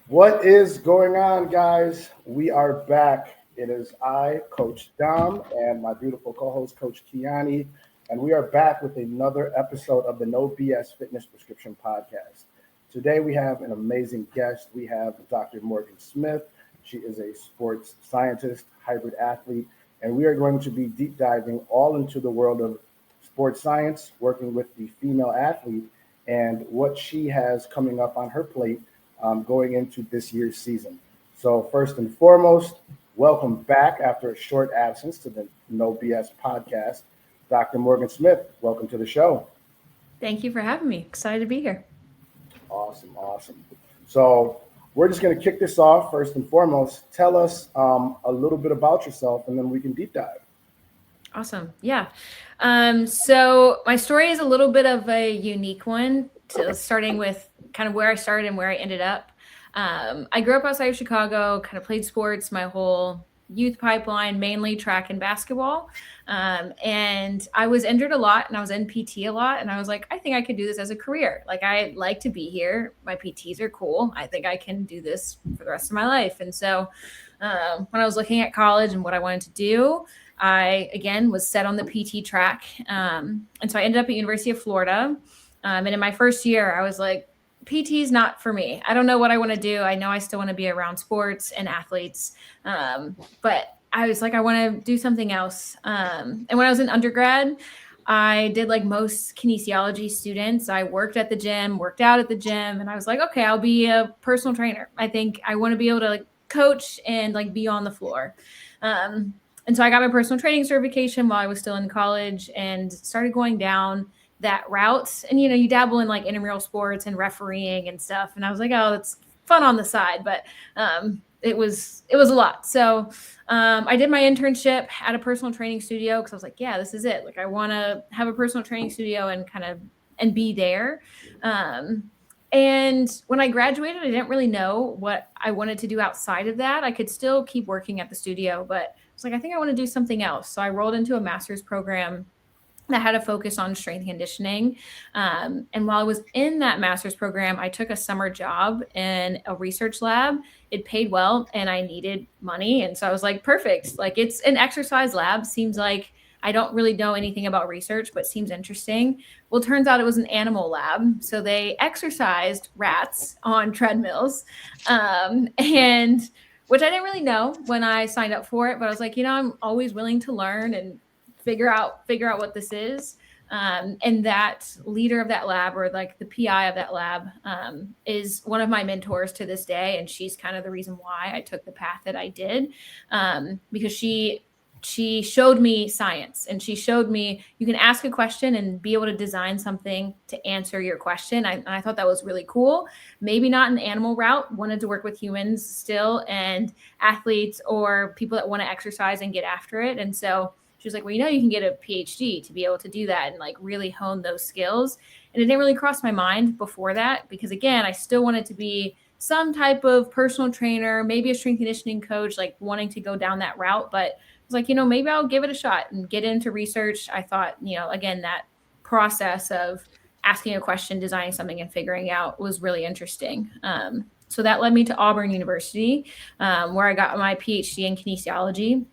What is going on, guys? We are back. It is I, Coach Dom, and my beautiful co host, Coach Kiani, and we are back with another episode of the No BS Fitness Prescription Podcast. Today, we have an amazing guest. We have Dr. Morgan Smith. She is a sports scientist, hybrid athlete, and we are going to be deep diving all into the world of sports science, working with the female athlete, and what she has coming up on her plate going into this year's season. So, first and foremost, welcome back after a short absence to the No BS podcast. Dr. Morgan Smith, welcome to the show. Thank you for having me. Excited to be here. Awesome, awesome. So, we're just going to kick this off. First and foremost, tell us a little bit about yourself and then we can deep dive. Awesome. Yeah. So my story is a little bit of a unique one, starting with kind of where I started and where I ended up. I grew up outside of Chicago, kind of played sports my whole youth pipeline, mainly track and basketball. And I was injured a lot and I was in PT a lot. And I was like, I think I could do this as a career. Like, I like to be here. My PTs are cool. I think I can do this for the rest of my life. And so when I was looking at college and what I wanted to do, I, again, was set on the PT track. And so I ended up at University of Florida. And in my first year, I was like, PT is not for me. I don't know what I want to do. I know I still want to be around sports and athletes. But I was like, I want to do something else. And when I was in undergrad, I did like most kinesiology students. I worked at the gym, worked out at the gym, and I was like, okay, I'll be a personal trainer. I think I want to be able to like coach and like be on the floor. And so I got my personal training certification while I was still in college and started going down that route. And, you dabble in like intramural sports and refereeing and stuff. And I was like, oh, that's fun on the side, but it was a lot. So I did my internship at a personal training studio because I was like, yeah, this is it. Like, I want to have a personal training studio and be there. And when I graduated, I didn't really know what I wanted to do outside of that. I could still keep working at the studio, but was like, I think I want to do something else. So I rolled into a master's program that had a focus on strength conditioning. And while I was in that master's program, I took a summer job in a research lab. It paid well and I needed money. And so I was like, perfect. Like, it's an exercise lab. Seems like I don't really know anything about research, but seems interesting. Well, it turns out it was an animal lab. So they exercised rats on treadmills. And which I didn't really know when I signed up for it, but I was like, I'm always willing to learn and figure out what this is. And that leader of that lab, or like the PI of that lab, is one of my mentors to this day. And she's kind of the reason why I took the path that I did, because she showed me science, and she showed me you can ask a question and be able to design something to answer your question. I thought that was really cool. Maybe not an animal route, wanted to work with humans still and athletes or people that want to exercise and get after it. And so she was like, well, you can get a PhD to be able to do that and like really hone those skills. And it didn't really cross my mind before that because, again, I still wanted to be some type of personal trainer, maybe a strength conditioning coach, like wanting to go down that route. But I was like, maybe I'll give it a shot and get into research. I thought, again, that process of asking a question, designing something, and figuring out was really interesting. So that led me to Auburn University, where I got my PhD in kinesiology.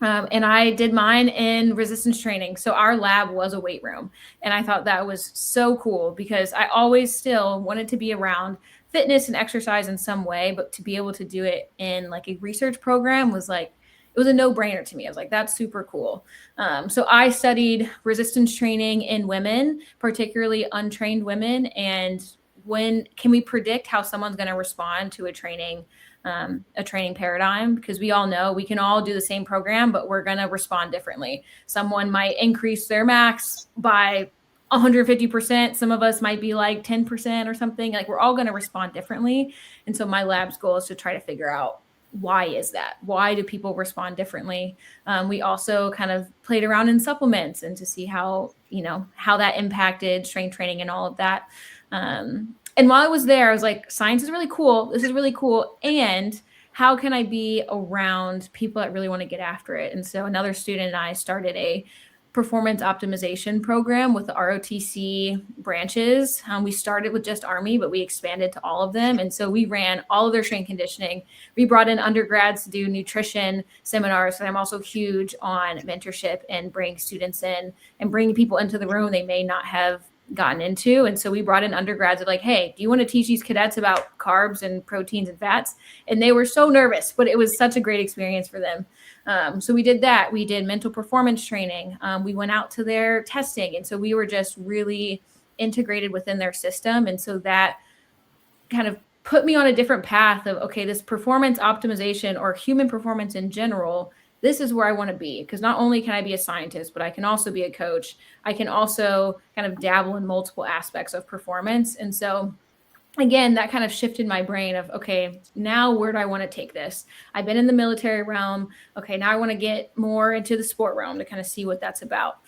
And I did mine in resistance training. So our lab was a weight room. And I thought that was so cool because I always still wanted to be around fitness and exercise in some way, but to be able to do it in like a research program was like, it was a no-brainer to me. I was like, that's super cool. So I studied resistance training in women, particularly untrained women. And when can we predict how someone's going to respond to a training paradigm, because we all know we can all do the same program, but we're going to respond differently. Someone might increase their max by 150%. Some of us might be like 10% or something. Like, we're all going to respond differently. And so my lab's goal is to try to figure out, why is that? Why do people respond differently? We also kind of played around in supplements and to see how that impacted strength training and all of that. And while I was there, I was like, science is really cool. This is really cool. And how can I be around people that really want to get after it? And so another student and I started a performance optimization program with the ROTC branches. We started with just Army, but we expanded to all of them. And so we ran all of their strength conditioning. We brought in undergrads to do nutrition seminars. And I'm also huge on mentorship and bringing students in and bringing people into the room they may not have gotten into. And so we brought in undergrads of like, hey, do you want to teach these cadets about carbs and proteins and fats? And they were so nervous, but it was such a great experience for them. So we did that. We did mental performance training. We went out to their testing. And so we were just really integrated within their system. And so that kind of put me on a different path of, okay, this performance optimization or human performance in general, this is where I want to be. Because not only can I be a scientist, but I can also be a coach. I can also kind of dabble in multiple aspects of performance. And so again, that kind of shifted my brain of, okay, now where do I want to take this? I've been in the military realm. Okay, now I want to get more into the sport realm to kind of see what that's about.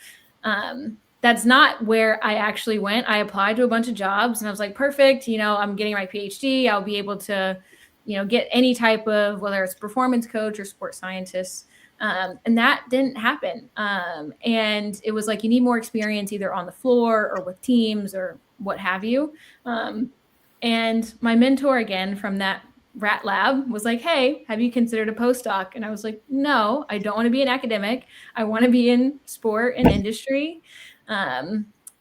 That's not where I actually went. I applied to a bunch of jobs and I was like, perfect, I'm getting my PhD. I'll be able to, get any type of, whether it's performance coach or sports scientist. And that didn't happen. And it was like, you need more experience either on the floor or with teams or what have you. And my mentor, again, from that rat lab was like, hey, have you considered a postdoc? And I was like, no, I don't want to be an academic. I want to be in sport and industry.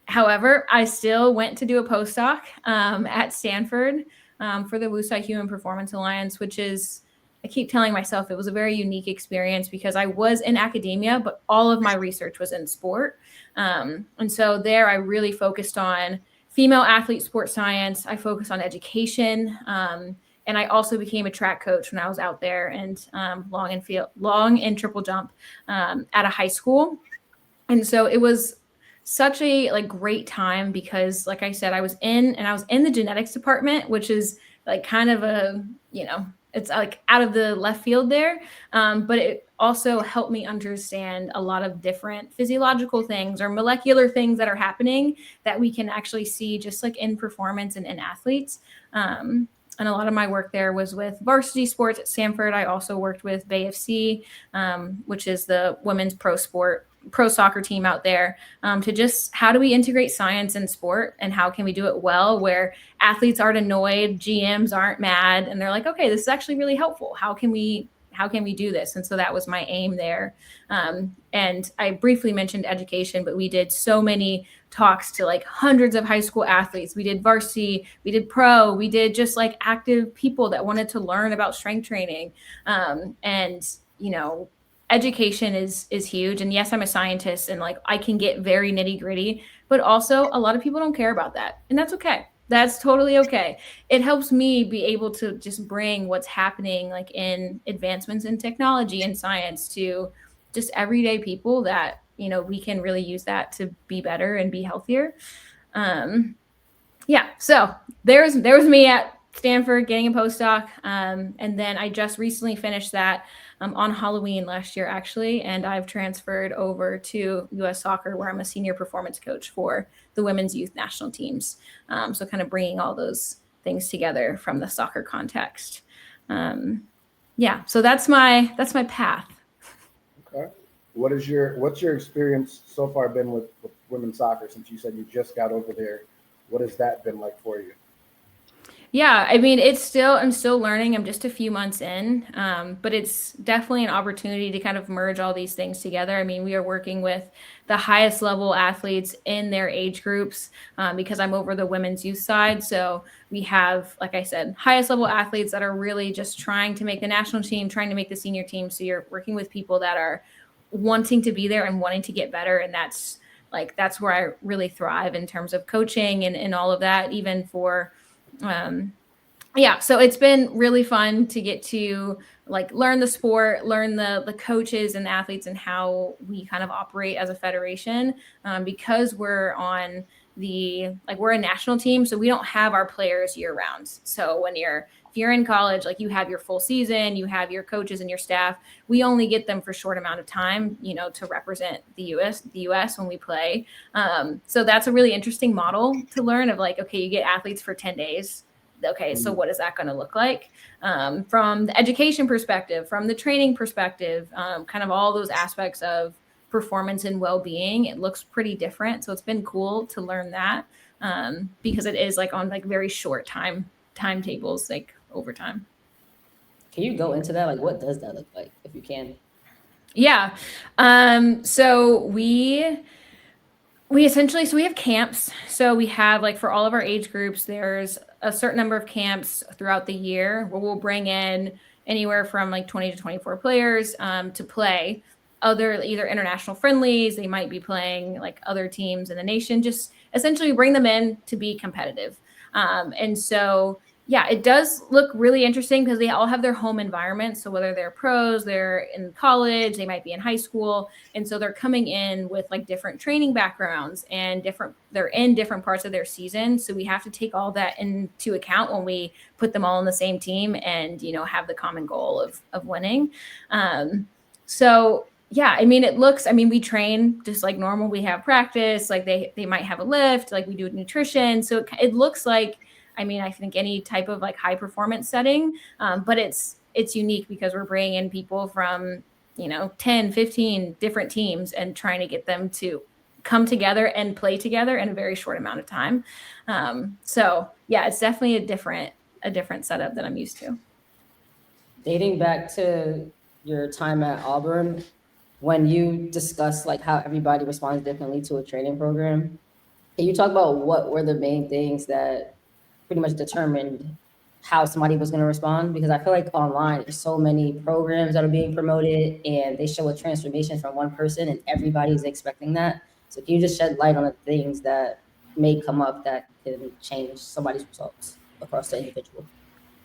However, I still went to do a postdoc at Stanford for the WUSI Human Performance Alliance, which is, I keep telling myself it was a very unique experience because I was in academia, but all of my research was in sport. And so there I really focused on female athlete sports science. I focused on education. And I also became a track coach when I was out there and long and triple jump at a high school. And so it was such a great time because, like I said, I was in the genetics department, which is kind of a, it's out of the left field there. But it also helped me understand a lot of different physiological things or molecular things that are happening that we can actually see just in performance and in athletes. And a lot of my work there was with varsity sports at Stanford. I also worked with Bay FC, which is the women's pro soccer team out there, to just how do we integrate science and sport and how can we do it well where athletes aren't annoyed, GMs aren't mad, and they're like, okay, this is actually really helpful. How can we do this? And so that was my aim there. And I briefly mentioned education, but we did so many talks to hundreds of high school athletes. We did varsity, we did pro, we did just active people that wanted to learn about strength training. Education is huge. And yes, I'm a scientist and I can get very nitty gritty, but also a lot of people don't care about that. And that's okay. That's totally okay. It helps me be able to just bring what's happening in advancements in technology and science to just everyday people that, we can really use that to be better and be healthier. So there was me at Stanford getting a postdoc. And then I just recently finished that on Halloween last year, actually. And I've transferred over to US Soccer where I'm a senior performance coach for the women's youth national teams. So kind of bringing all those things together from the soccer context. So that's my path. Okay. What's your experience so far been with women's soccer since you said you just got over there? What has that been like for you? Yeah, I mean, I'm still learning. I'm just a few months in, but it's definitely an opportunity to kind of merge all these things together. I mean, we are working with the highest level athletes in their age groups because I'm over the women's youth side. So we have, like I said, highest level athletes that are really just trying to make the national team, trying to make the senior team. So you're working with people that are wanting to be there and wanting to get better. And that's where I really thrive in terms of coaching and all of that, even for so it's been really fun to get to learn the sport, learn the coaches and the athletes and how we kind of operate as a federation because we're on we're a national team, so we don't have our players year round. So if you're in college, you have your full season, you have your coaches and your staff. We only get them for a short amount of time, to represent the U.S. when we play. So that's a really interesting model to learn of okay, you get athletes for 10 days. Okay, so what is that going to look like from the education perspective, from the training perspective, kind of all those aspects of performance and well-being, it looks pretty different. So it's been cool to learn that, because it is like on like very short timetables, like over time. Can you go into that? Like, what does that look like, if you can? Yeah. So we essentially, so we have camps. So we have like for all of our age groups, there's a certain number of camps throughout the year where we'll bring in anywhere from like 20 to 24 players to play other either international friendlies. They might be playing like other teams in the nation. Just essentially bring them in to be competitive. And so yeah, it does look really interesting because they all have their home environment. So whether they're pros, they're in college, they might be in high school. And so they're coming in with like different training backgrounds and they're in different parts of their season. So we have to take all that into account when we put them all on the same team and, have the common goal of winning. So yeah, we train just like normal. We have practice, like they might have a lift, like we do nutrition. So it looks like, I think any type of like high performance setting, but it's unique because we're bringing in people from, 10, 15 different teams and trying to get them to come together and play together in a very short amount of time. So yeah, it's definitely a different setup than I'm used to. Dating back to your time at Auburn, when you discussed like how everybody responds differently to a training program, can you talk about what were the main things that pretty much determined how somebody was going to respond? Because I feel like online there's so many programs that are being promoted and they show a transformation from one person and everybody's expecting that. So can you just shed light on the things that may come up that can change somebody's results across the individual?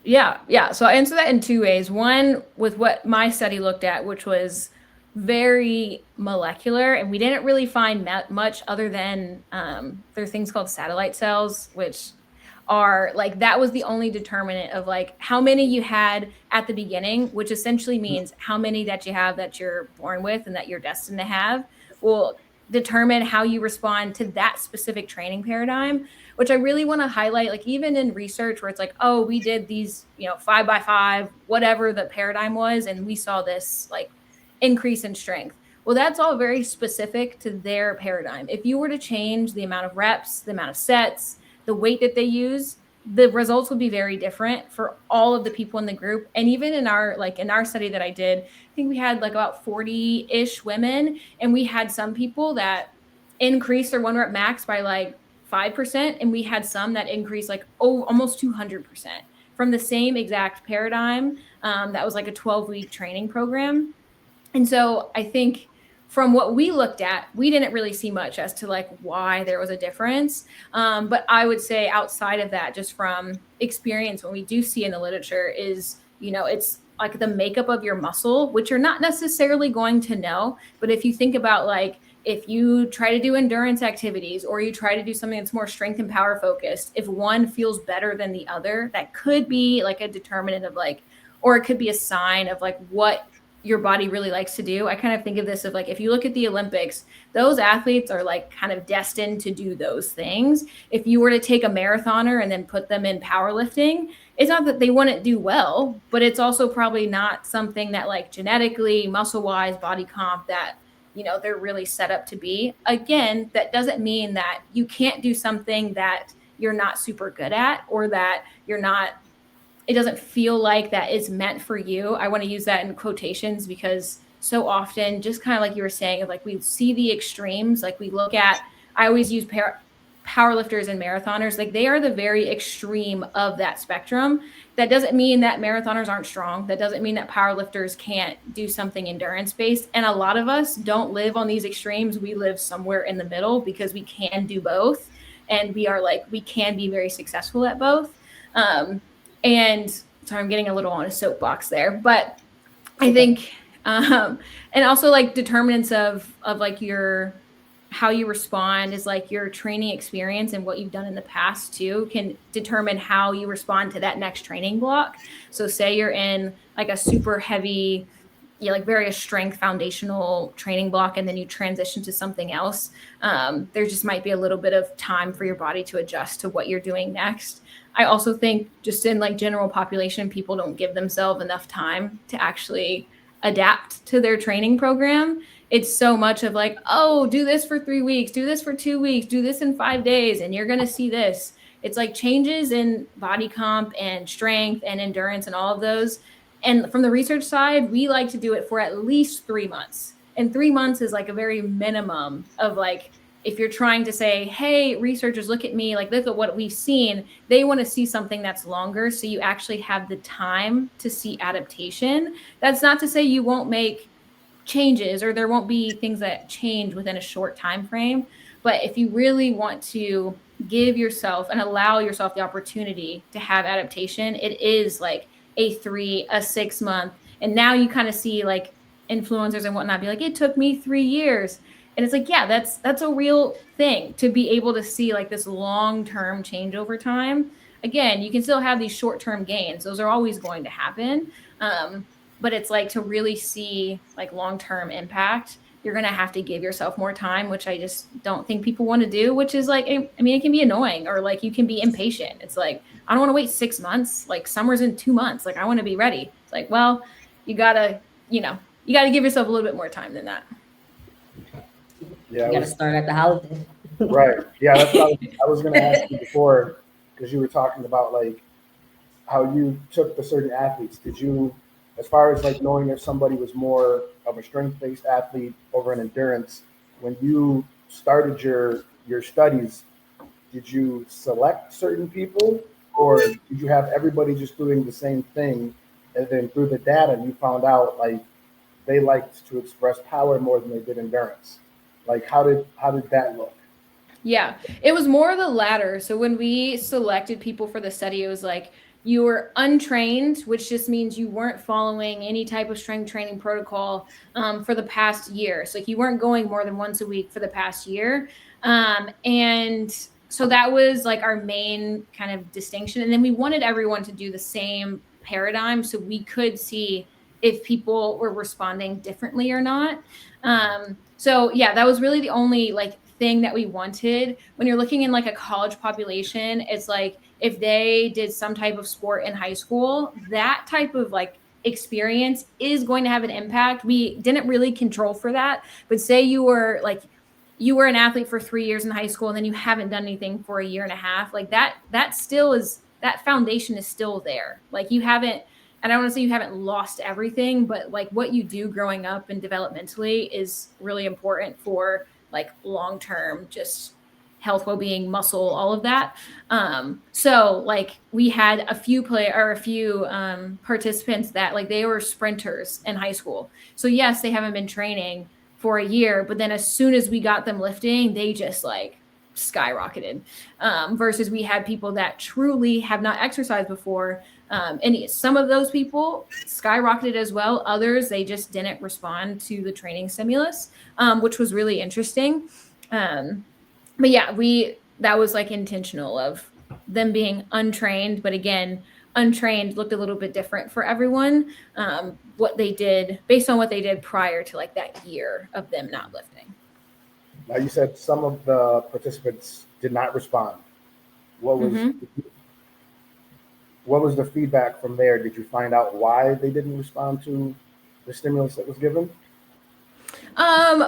Yeah. So I answer that in two ways. One, with what my study looked at, which was very molecular, and we didn't really find much other than there are things called satellite cells, which are like, that was the only determinant of like how many you had at the beginning, which essentially means how many that you have that you're born with and that you're destined to have will determine how you respond to that specific training paradigm, which I really want to highlight. Like even in research where it's like, oh, we did these, 5x5, whatever the paradigm was, and we saw this like increase in strength. Well, that's all very specific to their paradigm. If you were to change the amount of reps, the amount of sets, the weight that they use, the results would be very different for all of the people in the group. And even in our study that I did, I think we had like about 40-ish women, and we had some people that increased their 1 rep max by like 5%, and we had some that increased like almost 200% from the same exact paradigm. That was like a 12-week training program. And so I think from what we looked at, we didn't really see much as to like why there was a difference. But I would say outside of that, just from experience, what we do see in the literature is, it's like the makeup of your muscle, which you're not necessarily going to know. But if you think about like, if you try to do endurance activities or you try to do something that's more strength and power focused, if one feels better than the other, that could be like a determinant of like, or it could be a sign of like what your body really likes to do. I kind of think of this of like, if you look at the Olympics, those athletes are like kind of destined to do those things. If you were to take a marathoner and then put them in powerlifting, it's not that they wouldn't do well, but it's also probably not something that like genetically, muscle wise, body comp that, they're really set up to be. Again, that doesn't mean that you can't do something that you're not super good at, or that it doesn't feel like that is meant for you. I want to use that in quotations because so often, just kind of like you were saying, of like we see the extremes, like we look at, I always use powerlifters and marathoners, like they are the very extreme of that spectrum. That doesn't mean that marathoners aren't strong. That doesn't mean that powerlifters can't do something endurance based. And a lot of us don't live on these extremes. We live somewhere in the middle because we can do both. And we can be very successful at both. And sorry, I'm getting a little on a soapbox there, but I think, and also like determinants of like how you respond is like your training experience and what you've done in the past too can determine how you respond to that next training block. So say you're in like a super heavy, like very strength foundational training block, and then you transition to something else. There just might be a little bit of time for your body to adjust to what you're doing next. I also think just in like general population, people don't give themselves enough time to actually adapt to their training program. It's so much of like, oh, do this for 3 weeks, do this for 2 weeks, do this in 5 days, and you're going to see this. It's like changes in body comp and strength and endurance and all of those. And from the research side, we like to do it for at least 3 months. And 3 months is like a very minimum of like, if you're trying to say, hey, researchers, look at me, like, look at what we've seen, they want to see something that's longer. So you actually have the time to see adaptation. That's not to say you won't make changes or there won't be things that change within a short time frame. But if you really want to give yourself and allow yourself the opportunity to have adaptation, it is like a 6 month. And now you kind of see like influencers and whatnot be like, it took me 3 years. And it's like, yeah, that's a real thing to be able to see like this long-term change over time. Again, you can still have these short-term gains. Those are always going to happen. But it's like to really see like long-term impact, you're going to have to give yourself more time, which I just don't think people want to do, which is like, I mean, it can be annoying or like you can be impatient. It's like, I don't want to wait 6 months. Like summer's in 2 months. Like I want to be ready. It's like, well, you gotta give yourself a little bit more time than that. Yeah, You got to start at the holiday. right. Yeah, that's what I was going to ask you before, because you were talking about like how you took the certain athletes. Did you, as far as like knowing if somebody was more of a strength-based athlete over an endurance, when you started your studies, did you select certain people, or did you have everybody just doing the same thing, and then through the data you found out like they liked to express power more than they did endurance? Like how did that look? Yeah, it was more the latter. So when we selected people for the study, it was like you were untrained, which just means you weren't following any type of strength training protocol for the past year. So like you weren't going more than once a week for the past year. And so that was like our main kind of distinction. And then we wanted everyone to do the same paradigm so we could see if people were responding differently or not. So yeah, that was really the only like thing that we wanted. When you're looking in like a college population, it's like if they did some type of sport in high school, that type of like experience is going to have an impact. We didn't really control for that, but say you were an athlete for 3 years in high school and then you haven't done anything for a year and a half, like that still is, that foundation is still there. Like you haven't, and I don't want to say you haven't lost everything, but like what you do growing up and developmentally is really important for like long-term just health, well-being, muscle, all of that. So like we had a few participants that like they were sprinters in high school. So yes, they haven't been training for a year, but then as soon as we got them lifting, they just like skyrocketed. Versus we had people that truly have not exercised before. And some of those people skyrocketed as well. Others, they just didn't respond to the training stimulus, which was really interesting. But yeah, that was like intentional of them being untrained. But again, untrained looked a little bit different for everyone. What they did based on what they did prior to like that year of them not lifting. Now you said some of the participants did not respond. What was the feedback from there? Did you find out why they didn't respond to the stimulus that was given?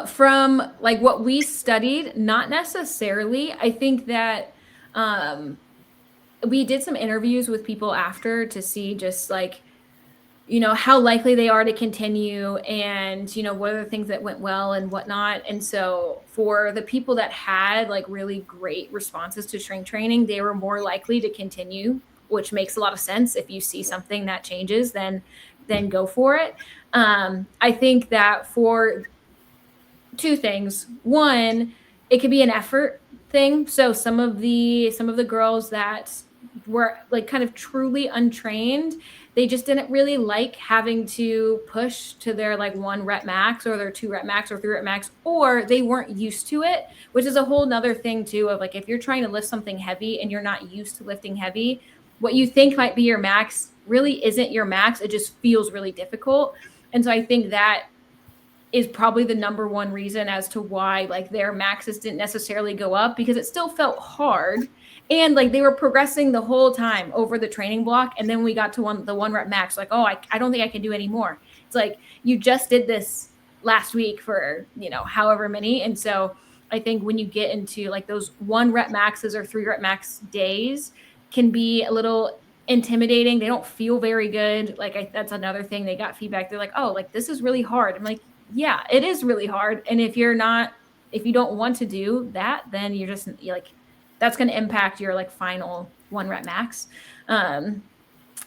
From like what we studied, not necessarily. I think that we did some interviews with people after to see just like, how likely they are to continue and, what are the things that went well and whatnot. And so for the people that had like really great responses to strength training, they were more likely to continue, which makes a lot of sense. If you see something that changes, then go for it. I think that for two things. One, it could be an effort thing. So some of the girls that were like kind of truly untrained, they just didn't really like having to push to their like 1 rep max or their 2 rep max or 3 rep max, or they weren't used to it, which is a whole nother thing too of like if you're trying to lift something heavy and you're not used to lifting heavy, what you think might be your max really isn't your max. It just feels really difficult. And so I think that is probably the number one reason as to why like their maxes didn't necessarily go up, because it still felt hard. And like they were progressing the whole time over the training block. And then we got to the 1 rep max, like, oh, I don't think I can do any more. It's like you just did this last week for, you know, however many. And so I think when you get into like those 1 rep maxes or 3 rep max days can be a little intimidating. They don't feel very good. Like that's another thing. They got feedback. They're like, oh, like this is really hard. I'm like, yeah, it is really hard. And if you don't want to do that, then you're like, that's going to impact your like final 1 rep max.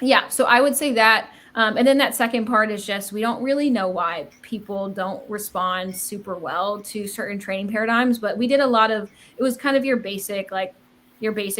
Yeah. So I would say that. And then that second part is just, we don't really know why people don't respond super well to certain training paradigms, but we did a lot of, it was kind of your basic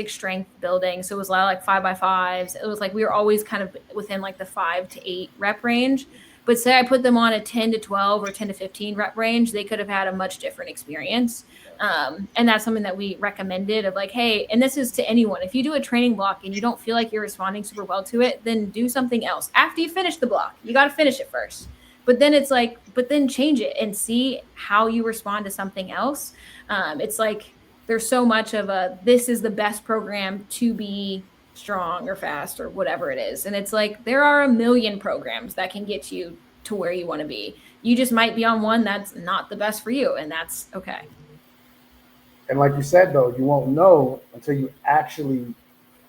strength building. So it was a lot of like 5x5s. It was like, we were always kind of within like the 5 to 8 rep range, but say I put them on a 10 to 12 or 10 to 15 rep range, they could have had a much different experience. And that's something that we recommended of like, hey, and this is to anyone, if you do a training block and you don't feel like you're responding super well to it, then do something else after you finish the block. You got to finish it first, but then it's like, but then change it and see how you respond to something else. It's like, there's so much of this is the best program to be strong or fast or whatever it is. And it's like, there are a million programs that can get you to where you want to be. You just might be on one that's not the best for you, and that's okay. And like you said, though, you won't know until you actually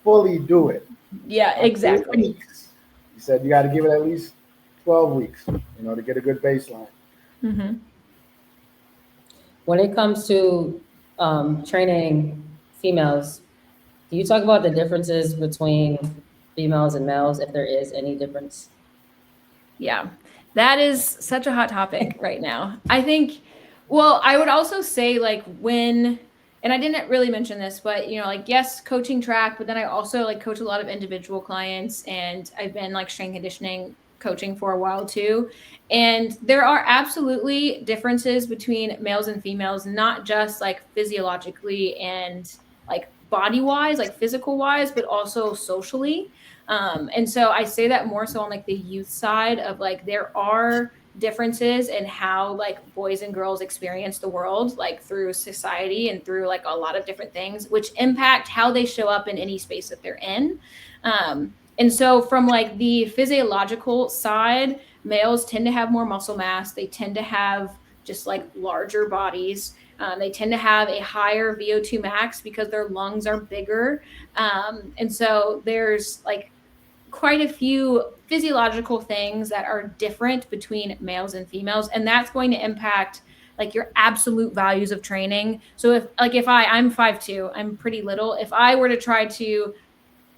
fully do it. Yeah, exactly. You said you got to give it at least 12 weeks, you know, to get a good baseline. Mm-hmm. When it comes to training females, can you talk about the differences between females and males, if there is any difference? Yeah, that is such a hot topic right now. I think, well, I would also say like and I didn't really mention this, but you know, like, yes, coaching track, but then I also like coach a lot of individual clients, and I've been like strength conditioning coaching for a while too. And there are absolutely differences between males and females, not just like physiologically and like body wise, like physical wise, but also socially. And so I say that more so on like the youth side of like, there are differences in how like boys and girls experience the world, like through society and through like a lot of different things, which impact how they show up in any space that they're in. And so from like the physiological side, males tend to have more muscle mass. They tend to have just like larger bodies. They tend to have a higher VO2 max because their lungs are bigger. And so there's like quite a few physiological things that are different between males and females, and that's going to impact like your absolute values of training. So if I'm 5'2", I'm pretty little. If I were to try to,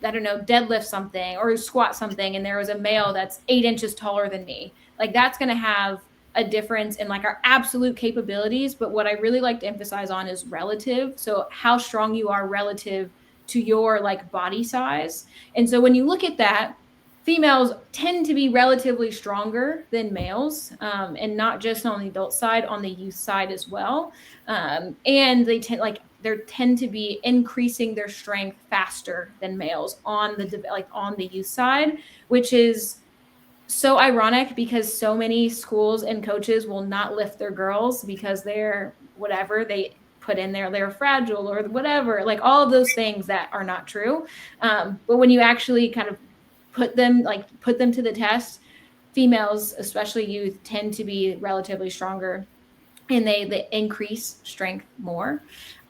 I don't know, deadlift something or squat something, and there was a male that's 8 inches taller than me, like that's going to have a difference in like our absolute capabilities. But what I really like to emphasize on is relative. So how strong you are relative to your like body size. And so when you look at that, females tend to be relatively stronger than males, and not just on the adult side, on the youth side as well. And they tend to be increasing their strength faster than males on the youth side, which is so ironic because so many schools and coaches will not lift their girls because they're whatever they put in there, they're fragile or whatever, like all of those things that are not true. But when you actually kind of put them to the test, females, especially youth, tend to be relatively stronger, and they increase strength more.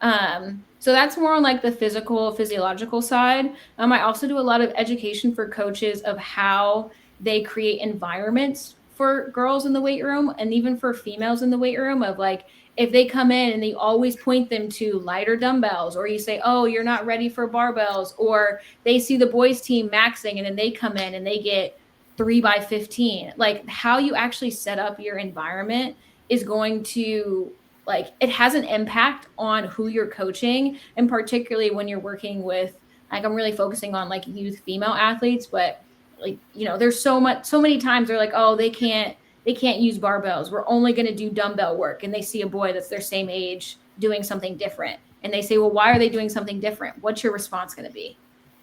So that's more on like the physiological side. I also do a lot of education for coaches of how they create environments for girls in the weight room and even for females in the weight room, of like, if they come in and they always point them to lighter dumbbells, or you say, oh, you're not ready for barbells, or they see the boys team maxing and then they come in and they get 3x15, like how you actually set up your environment is going to, like, it has an impact on who you're coaching. And particularly when you're working with, like, I'm really focusing on like youth female athletes, but like, you know, there's so many times they're like, oh, they can't use barbells. We're only going to do dumbbell work. And they see a boy that's their same age doing something different. And they say, well, why are they doing something different? What's your response going to be?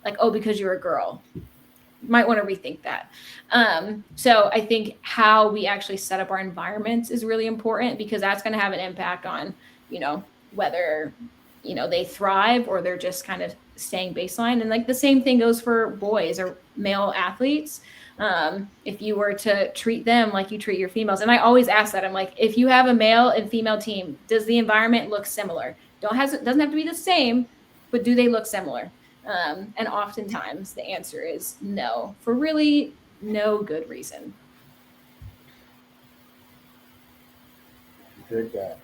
Like, oh, because you're a girl. You might want to rethink that. So I think how we actually set up our environments is really important, because that's going to have an impact on, you know, whether, you know, they thrive or they're just kind of staying baseline. And like the same thing goes for boys or male athletes. if you were to treat them like you treat your females. And I always ask that. I'm like, if you have a male and female team, does the environment look similar? Doesn't have to be the same, but do they look similar? And oftentimes the answer is no, for really no good reason. Dig that.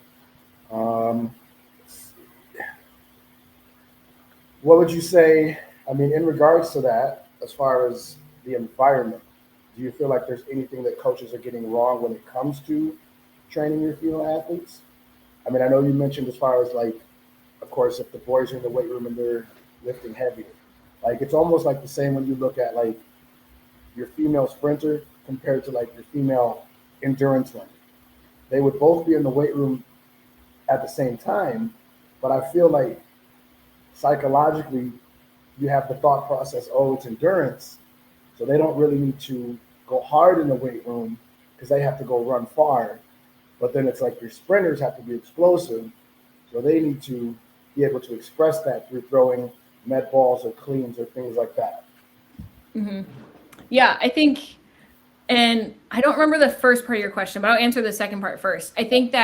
What would you say? I mean, in regards to that, as far as the environment, do you feel like there's anything that coaches are getting wrong when it comes to training your female athletes? I mean, I know you mentioned as far as like, of course, if the boys are in the weight room and they're lifting heavier, like it's almost like the same when you look at like your female sprinter compared to like your female endurance runner. They would both be in the weight room at the same time, but I feel like psychologically you have the thought process, oh, it's endurance, so they don't really need to go hard in the weight room because they have to go run far. But then it's like your sprinters have to be explosive, so they need to be able to express that through throwing med balls or cleans or things like that. Mm-hmm. Yeah, I think, and I don't remember the first part of your question, but I'll answer the second part first. I think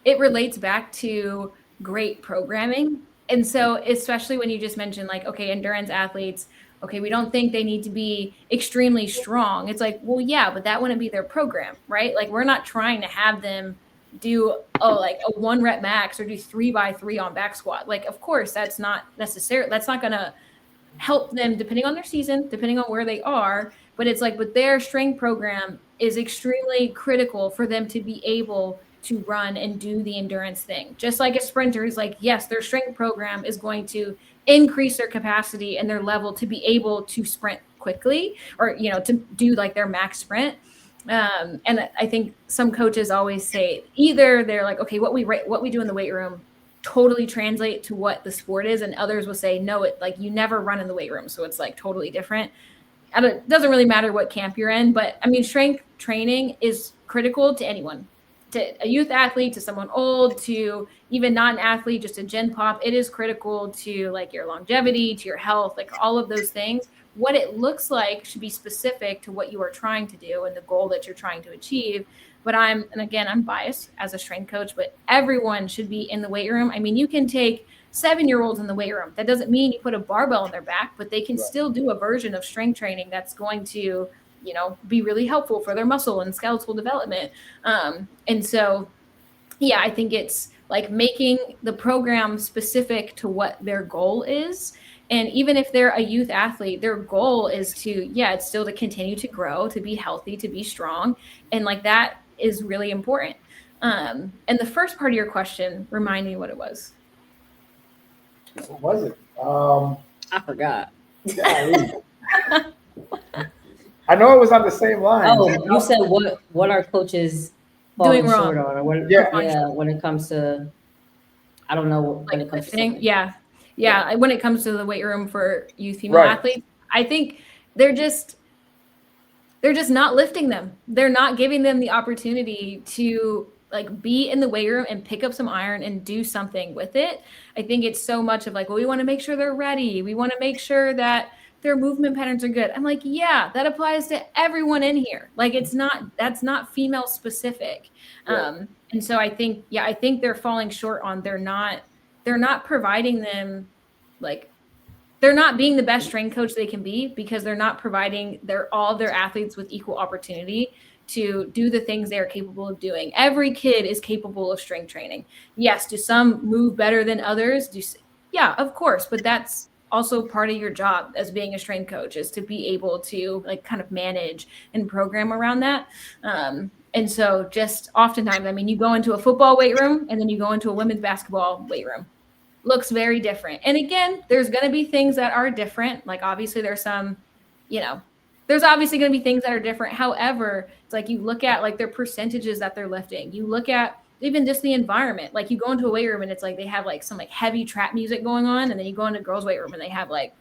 it relates back to great programming. And so, especially when you just mentioned like, okay, endurance athletes, okay, we don't think they need to be extremely strong. It's like, well, yeah, but that wouldn't be their program, right? Like we're not trying to have them do like a 1 rep max or do 3x3 on back squat. Like, of course, that's not going to help them depending on their season, depending on where they are. But it's like, but their strength program is extremely critical for them to be able to run and do the endurance thing. Just like a sprinter is like, yes, their strength program is going to increase their capacity and their level to be able to sprint quickly or, to do like their max sprint. And I think some coaches always say either they're like, okay, what we do in the weight room totally translate to what the sport is. And others will say, no, it like you never run in the weight room. So it's like totally different. And it doesn't really matter what camp you're in, but I mean, strength training is critical to anyone, to a youth athlete, to someone old, to even not an athlete, just a gen pop. It is critical to like your longevity, to your health, like all of those things. What it looks like should be specific to what you are trying to do and the goal that you're trying to achieve. But I'm biased as a strength coach, but everyone should be in the weight room. I mean, you can take 7-year-olds in the weight room. That doesn't mean you put a barbell on their back, but they can still do a version of strength training that's going to, be really helpful for their muscle and skeletal development. And so, yeah, I think it's like making the program specific to what their goal is. And even if they're a youth athlete, their goal is it's still to continue to grow, to be healthy, to be strong. And like that is really important. And the first part of your question, remind me what it was. What was it? I forgot. I know it was on the same line. Oh, you said what are coaches doing wrong wrong? Or when it comes to, I don't know, when it comes lifting, to yeah. When it comes to the weight room for youth female athletes, I think they're just not lifting them. They're not giving them the opportunity to like be in the weight room and pick up some iron and do something with it. I think it's so much of like, well, we want to make sure they're ready. We want to make sure that their movement patterns are good. I'm like, yeah, that applies to everyone in here. Like that's not female specific. And so I think they're falling short on, they're not providing them, like, they're not being the best strength coach they can be because they're not providing all of their athletes with equal opportunity to do the things they are capable of doing. Every kid is capable of strength training. Yes. Do some move better than others? Yeah, of course. But that's also part of your job as being a strength coach, is to be able to like kind of manage and program around that. And so just oftentimes, I mean, you go into a football weight room and then you go into a women's basketball weight room. Looks very different. And again, there's going to be things that are different. Like obviously there's some, there's obviously going to be things that are different. However, it's like you look at like their percentages that they're lifting. You look at even just the environment. Like you go into a weight room and it's like they have like some like heavy trap music going on, and then you go into a girls' weight room and they have like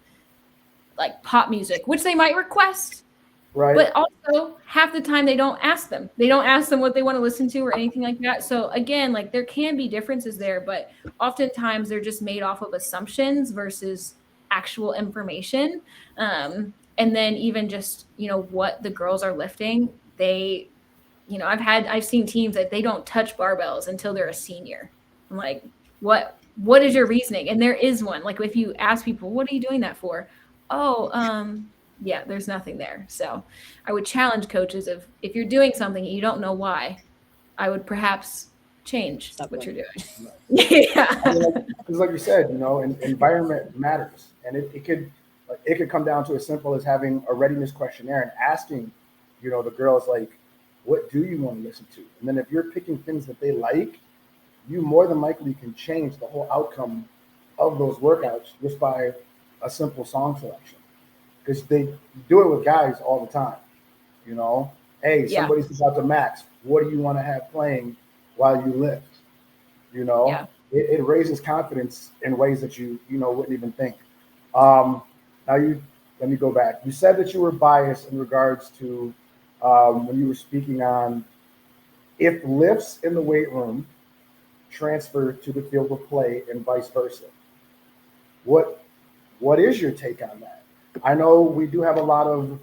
pop music, which they might request. Right. But also half the time they don't ask them. They don't ask them what they want to listen to or anything like that. So again, like there can be differences there, but oftentimes they're just made off of assumptions versus actual information. And then even just, what the girls are lifting, I've seen teams that they don't touch barbells until they're a senior. I'm like, what is your reasoning? And there is one. Like if you ask people, what are you doing that for? Oh, yeah, there's nothing there. So I would challenge coaches if you're doing something and you don't know why, I would perhaps change Stop what doing you're it. doing. I mean, Yeah. because like you said, environment matters, and it could come down to as simple as having a readiness questionnaire and asking, the girls like, what do you want to listen to? And then if you're picking things that they like, you more than likely can change the whole outcome of those workouts just by a simple song selection. Because they do it with guys all the time. You know, hey, Yeah. somebody's about to max. What do you want to have playing while you lift? You know, Yeah. it raises confidence in ways that wouldn't even think. Um, now let me go back. You said that you were biased in regards to when you were speaking on if lifts in the weight room transfer to the field of play and vice versa. What what is your take on that? I know we do have a lot of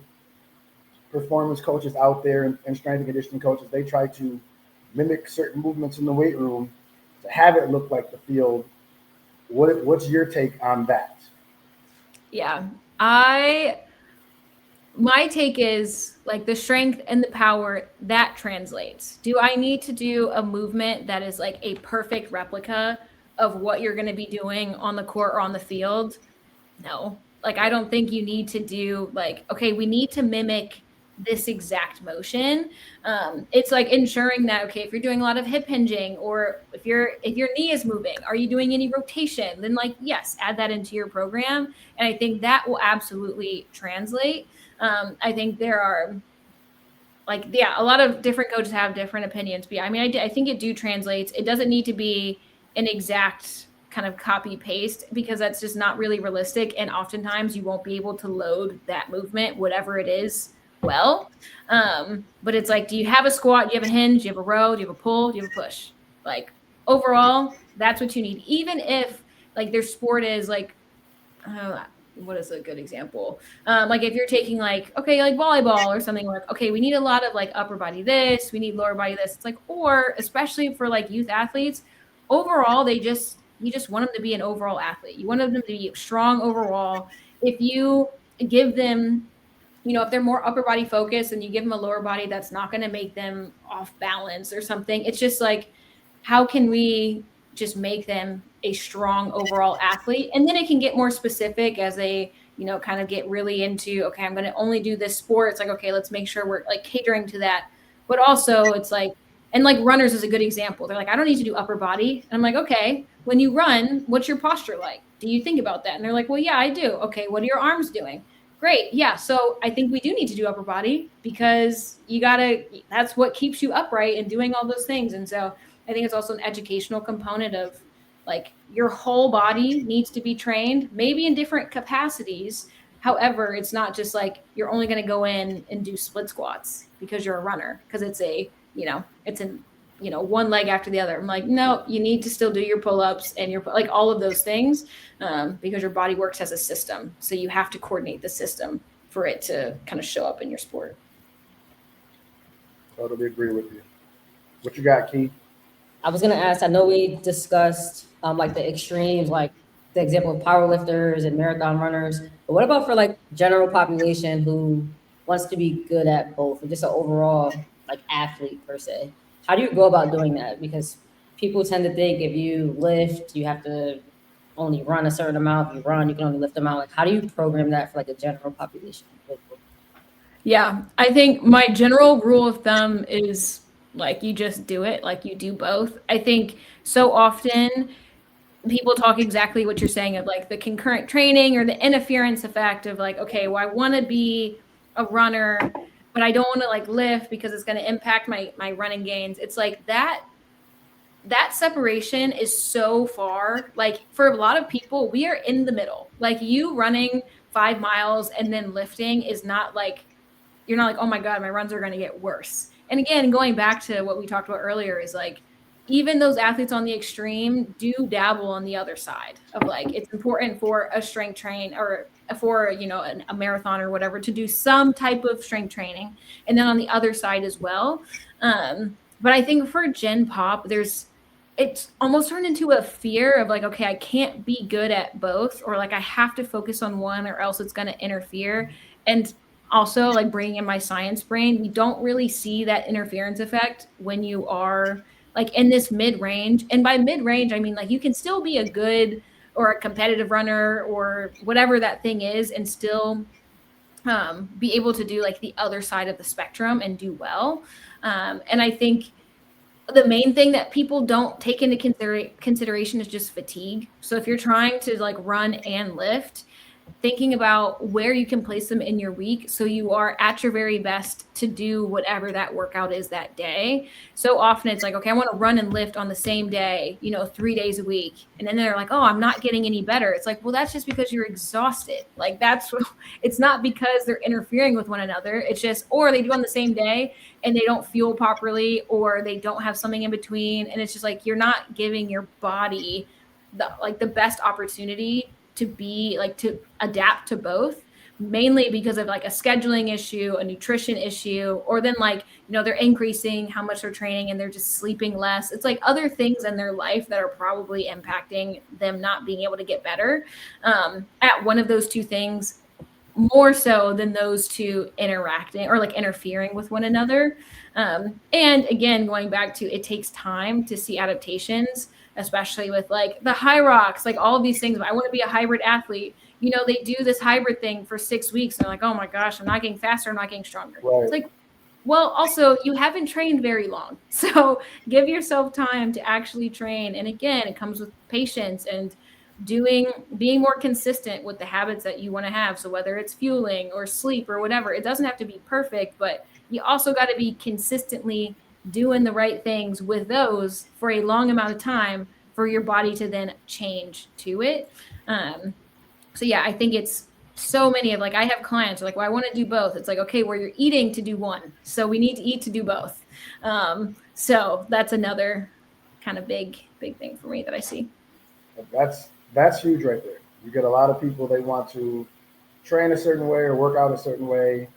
performance coaches out there and strength and conditioning coaches. They try to mimic certain movements in the weight room to have it look like the field. What's your take on that? Yeah. My take is like the strength and the power that translates. Do I need to do a movement that is like a perfect replica of what you're going to be doing on the court or on the field? No. Like, I don't think you need to do like, okay, we need to mimic this exact motion. It's like ensuring that, okay, if you're doing a lot of hip hinging or if your knee is moving, are you doing any rotation? Then like, yes, add that into your program. And I think that will absolutely translate. I think there are like, yeah, a lot of different coaches have different opinions. But yeah, I mean, I think it do translates. It doesn't need to be an exact kind of copy paste because that's just not really realistic. And oftentimes you won't be able to load that movement, whatever it is, well. But it's like, do you have a squat? Do you have a hinge? Do you have a row? Do you have a pull? Do you have a push? Like overall, that's what you need. Even if like their sport is like, what is a good example? Like if you're taking like, okay, like volleyball or something like, okay, we need a lot of like upper body this, we need lower body this. It's like, or especially for like youth athletes, overall, you just want them to be an overall athlete. You want them to be strong overall. If you give them, if they're more upper body focused and you give them a lower body, that's not going to make them off balance or something. It's just like, how can we just make them a strong overall athlete? And then it can get more specific as they, kind of get really into, okay, I'm going to only do this sport. It's like, okay, let's make sure we're like catering to that. But also it's like, and like runners is a good example. They're like, I don't need to do upper body. And I'm like, okay, when you run, what's your posture like? Do you think about that? And they're like, well, yeah, I do. Okay, what are your arms doing? Great. Yeah. So I think we do need to do upper body because that's what keeps you upright and doing all those things. And so I think it's also an educational component of like your whole body needs to be trained, maybe in different capacities. However, it's not just like you're only going to go in and do split squats because you're a runner, because it's an one leg after the other. I'm like, no, you need to still do your pull-ups and your like all of those things because your body works as a system. So you have to coordinate the system for it to kind of show up in your sport. Totally agree with you. What you got, Keith? I was gonna ask. I know we discussed like the extremes, like the example of powerlifters and marathon runners. But what about for like general population who wants to be good at both, or just an overall like athlete per se? How do you go about doing that? Because people tend to think if you lift, you have to only run a certain amount. If you run, you can only lift amount. Like, how do you program that for like a general population? Yeah, I think my general rule of thumb is like you just do it, like you do both. I think so often people talk exactly what you're saying of like the concurrent training or the interference effect of like, okay, well, I want to be a runner, but I don't want to like lift because it's going to impact my running gains. It's like that separation is so far. Like for a lot of people, we are in the middle. Like you running 5 miles and then lifting is not like, you're not like, oh my God, my runs are going to get worse. And again, going back to what we talked about earlier is like, even those athletes on the extreme do dabble on the other side of like, it's important for a strength train or for, a marathon or whatever, to do some type of strength training. And then on the other side as well. But I think for Gen Pop, it's almost turned into a fear of like, okay, I can't be good at both, or like I have to focus on one or else it's going to interfere. And also like bringing in my science brain, we don't really see that interference effect when you are like in this mid-range. And by mid-range, I mean like you can still be a good or a competitive runner or whatever that thing is and still be able to do like the other side of the spectrum and do well. And I think the main thing that people don't take into consideration is just fatigue. So if you're trying to like run and lift, thinking about where you can place them in your week so you are at your very best to do whatever that workout is that day. So often it's like, okay, I want to run and lift on the same day, 3 days a week. And then they're like, oh, I'm not getting any better. It's like, well, that's just because you're exhausted. Like it's not because they're interfering with one another. It's just, or they do on the same day and they don't fuel properly, or they don't have something in between. And it's just like, you're not giving your body the best opportunity to be like to adapt to both, mainly because of like a scheduling issue, a nutrition issue, or then like they're increasing how much they're training and they're just sleeping less. It's like other things in their life that are probably impacting them not being able to get better at one of those two things, more so than those two interacting or like interfering with one another. And again, going back to, it takes time to see adaptations, especially with like the high rocks, like all of these things. I want to be a hybrid athlete. They do this hybrid thing for 6 weeks. And they're like, oh my gosh, I'm not getting faster. I'm not getting stronger. Right. It's like, well, also you haven't trained very long. So give yourself time to actually train. And again, it comes with patience and being more consistent with the habits that you want to have. So whether it's fueling or sleep or whatever, it doesn't have to be perfect, but you also got to be consistently doing the right things with those for a long amount of time for your body to then change to it. So yeah, I think it's so many of like, I have clients like, well, I want to do both. It's like, okay, well, you're eating to do one. So we need to eat to do both. So that's another kind of big thing for me that I see. That's huge right there. You get a lot of people, they want to train a certain way or work out a certain way,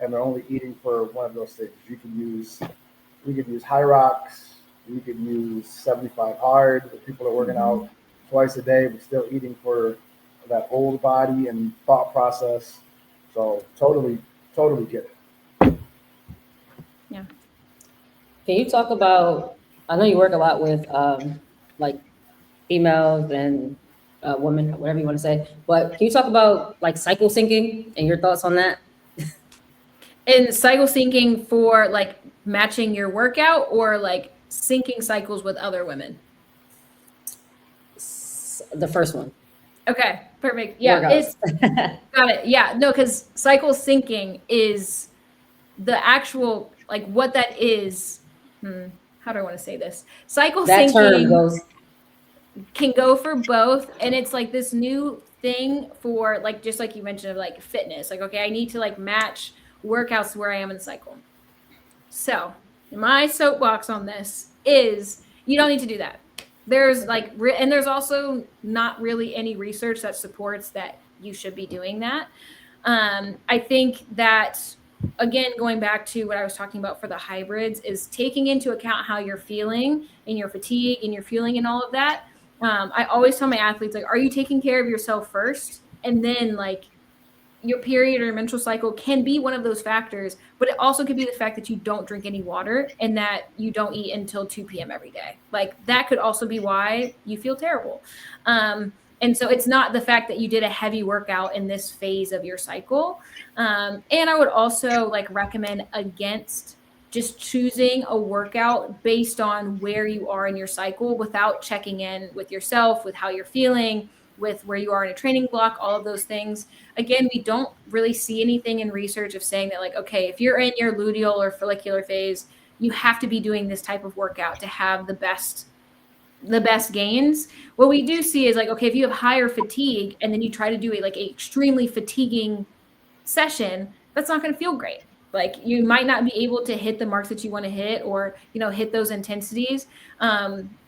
and they're only eating for one of those things. You could use high rocks. You could use 75 hard. If people are working out twice a day, but still eating for that old body and thought process. So totally get it. Yeah. Can you talk about, I know you work a lot with like females and women, whatever you want to say, but can you talk about like cycle syncing and your thoughts on that? And cycle syncing for like matching your workout, or like syncing cycles with other women? The first one. Okay, perfect. Yeah, it's got it. Yeah, no, because cycle syncing is the actual, like what that is. How do I want to say this? Cycle that syncing can go for both. And it's like this new thing for like, just like you mentioned, of like fitness. Like, okay, I need to like match workouts where I am in the cycle. So my soapbox on this is you don't need to do that. There's like, and there's also not really any research that supports that you should be doing that. I think that, again, going back to what I was talking about for the hybrids, is taking into account how you're feeling and your fatigue and your fueling and all of that. I always tell my athletes, like, are you taking care of yourself first? And then like your period or menstrual cycle can be one of those factors, but it also could be the fact that you don't drink any water and that you don't eat until 2 p.m. every day. Like that could also be why you feel terrible. And so it's not the fact that you did a heavy workout in this phase of your cycle. And I would also like recommend against just choosing a workout based on where you are in your cycle without checking in with yourself, with how you're feeling, with where you are in a training block, all of those things. Again, we don't really see anything in research of saying that like, okay, if you're in your luteal or follicular phase, you have to be doing this type of workout to have the best gains. What we do see is like, okay, if you have higher fatigue and then you try to do like a extremely fatiguing session, that's not going to feel great. Like you might not be able to hit the marks that you want to hit, or, hit those intensities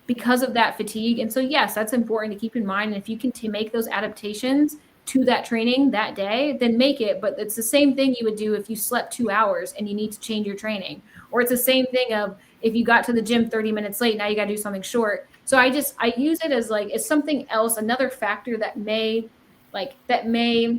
because of that fatigue. And so, yes, that's important to keep in mind. And if you can make those adaptations, to that training that day, then make it. But it's the same thing you would do if you slept 2 hours and you need to change your training. Or it's the same thing of if you got to the gym 30 minutes late, now you got to do something short. So I use it as like, it's something else, another factor that may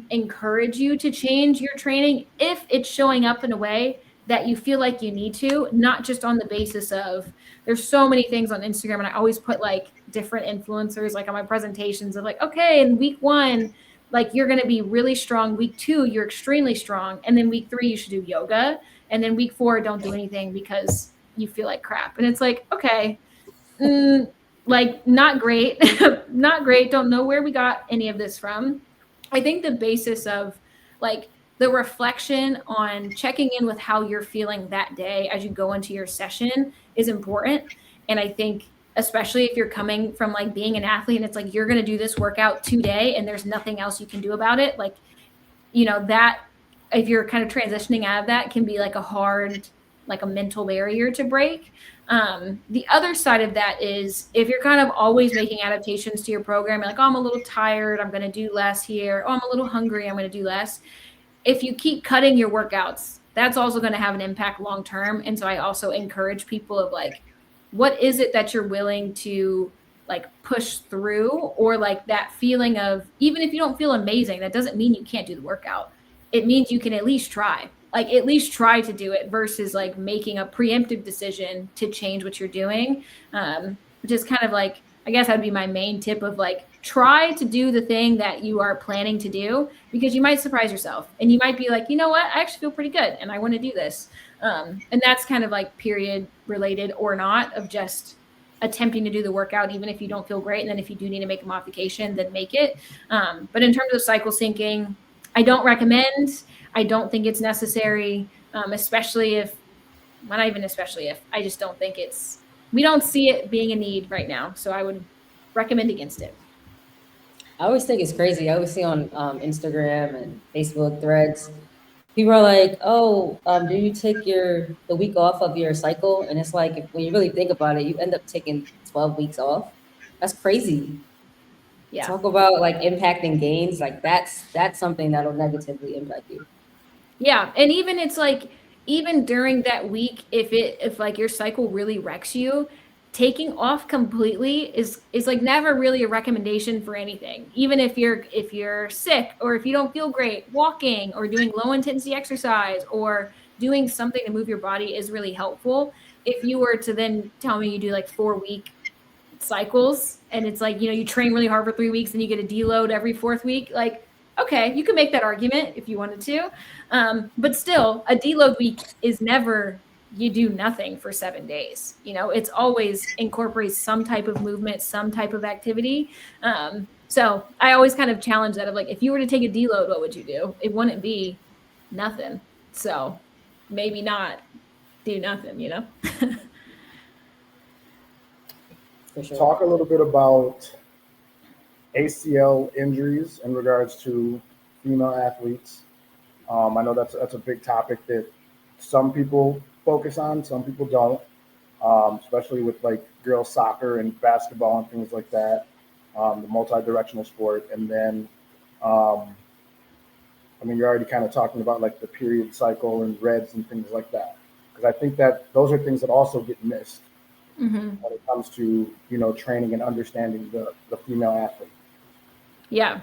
encourage you to change your training if it's showing up in a way that you feel like you need to, not just on the basis of, there's so many things on Instagram, and I always put like different influencers like on my presentations of like, okay, in week 1, like you're going to be really strong. Week 2, you're extremely strong. And then week 3, you should do yoga. And then week 4, don't do anything because you feel like crap. And it's like, okay, like not great, not great. Don't know where we got any of this from. I think the basis of like the reflection on checking in with how you're feeling that day as you go into your session is important. And I think especially if you're coming from like being an athlete and it's like, you're going to do this workout today and there's nothing else you can do about it. Like, you know, that if you're kind of transitioning out of that can be like a hard, like a mental barrier to break. The other side of that is if you're kind of always making adaptations to your program, like, oh, I'm a little tired, I'm going to do less here. Oh, I'm a little hungry, I'm going to do less. If you keep cutting your workouts, that's also going to have an impact long term. And so I also encourage people of like, what is it that you're willing to like push through, or like that feeling of, even if you don't feel amazing, that doesn't mean you can't do the workout. It means you can at least try, like at least try to do it versus like making a preemptive decision to change what you're doing. Which is kind of like, I guess that'd be my main tip of like, try to do the thing that you are planning to do, because you might surprise yourself and you might be like, you know what, I actually feel pretty good and I want to do this. And that's kind of like period related or not, of just attempting to do the workout, even if you don't feel great. And then if you do need to make a modification, then make it. But in terms of cycle syncing, I don't recommend, I don't think it's necessary, especially if, well, not even especially if, I just don't think we don't see it being a need right now. So I would recommend against it. I always think it's crazy. I always see on Instagram and Facebook threads, people are like, "Oh, do you take the week off of your cycle?" And it's like, when you really think about it, you end up taking 12 weeks off. That's crazy. Yeah. Talk about like impacting gains. Like that's something that'll negatively impact you. Yeah. And even it's like, even during that week, if like your cycle really wrecks you, taking off completely is like never really a recommendation for anything. Even if you're sick or if you don't feel great, walking or doing low intensity exercise or doing something to move your body is really helpful. If you were to then tell me you do like 4-week cycles and it's like, you know, you train really hard for 3 weeks and you get a deload every 4th week, like, okay, you can make that argument if you wanted to. But still, a deload week is never you do nothing for 7 days. You know, it's always incorporates some type of movement, some type of activity. So I always kind of challenge that of like, if you were to take a deload, what would you do? It wouldn't be nothing. So maybe not do nothing, you know? For sure. Talk a little bit about ACL injuries in regards to female athletes. I know that's a big topic that some people focus on, some people don't, especially with like girls soccer and basketball and things like that, the multi-directional sport. And then, I mean, you're already kind of talking about like the period cycle and RED-S and things like that, because I think that those are things that also get missed when it comes to, you know, training and understanding the female athlete. Yeah.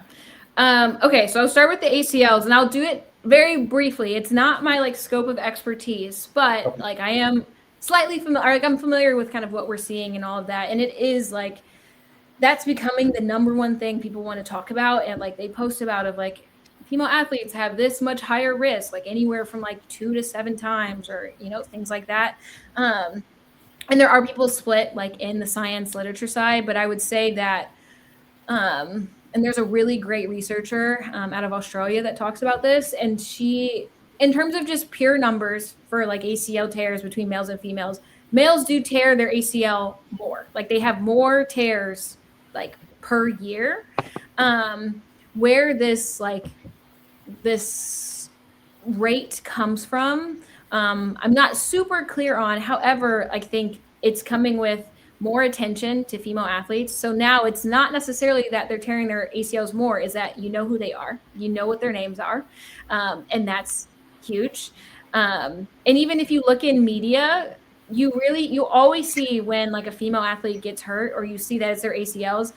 Okay, so I'll start with the ACLs and I'll do it very briefly. It's not my like scope of expertise, but like I am slightly familiar, like I'm familiar with kind of what we're seeing and all of that. And it is like, that's becoming the number one thing people want to talk about. And like they post about of like female athletes have this much higher risk, like anywhere from like 2 to 7 times or, you know, things like that. And there are people split like in the science literature side, but I would say that, and there's a really great researcher out of Australia that talks about this. And she, in terms of just pure numbers for like ACL tears between males and females, males do tear their ACL more. Like they have more tears like per year. Where this rate comes from, I'm not super clear on. However, I think it's coming with more attention to female athletes. So now it's not necessarily that they're tearing their ACLs more, is that you know who they are, you know what their names are, and that's huge. And even if you look in media, you always see when like a female athlete gets hurt, or you see that it's their ACLs,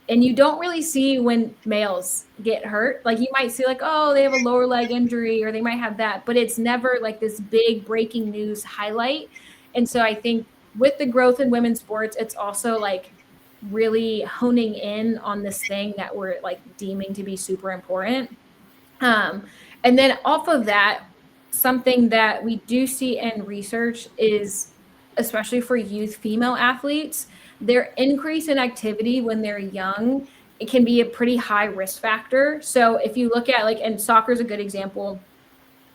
and you don't really see when males get hurt. Like you might see like, oh, they have a lower leg injury, or they might have that, but it's never like this big breaking news highlight. And so I think with the growth in women's sports, it's also like really honing in on this thing that we're like deeming to be super important. And then off of that, something that we do see in research is, especially for youth female athletes, their increase in activity when they're young, it can be a pretty high risk factor. So if you look at like, and soccer is a good example.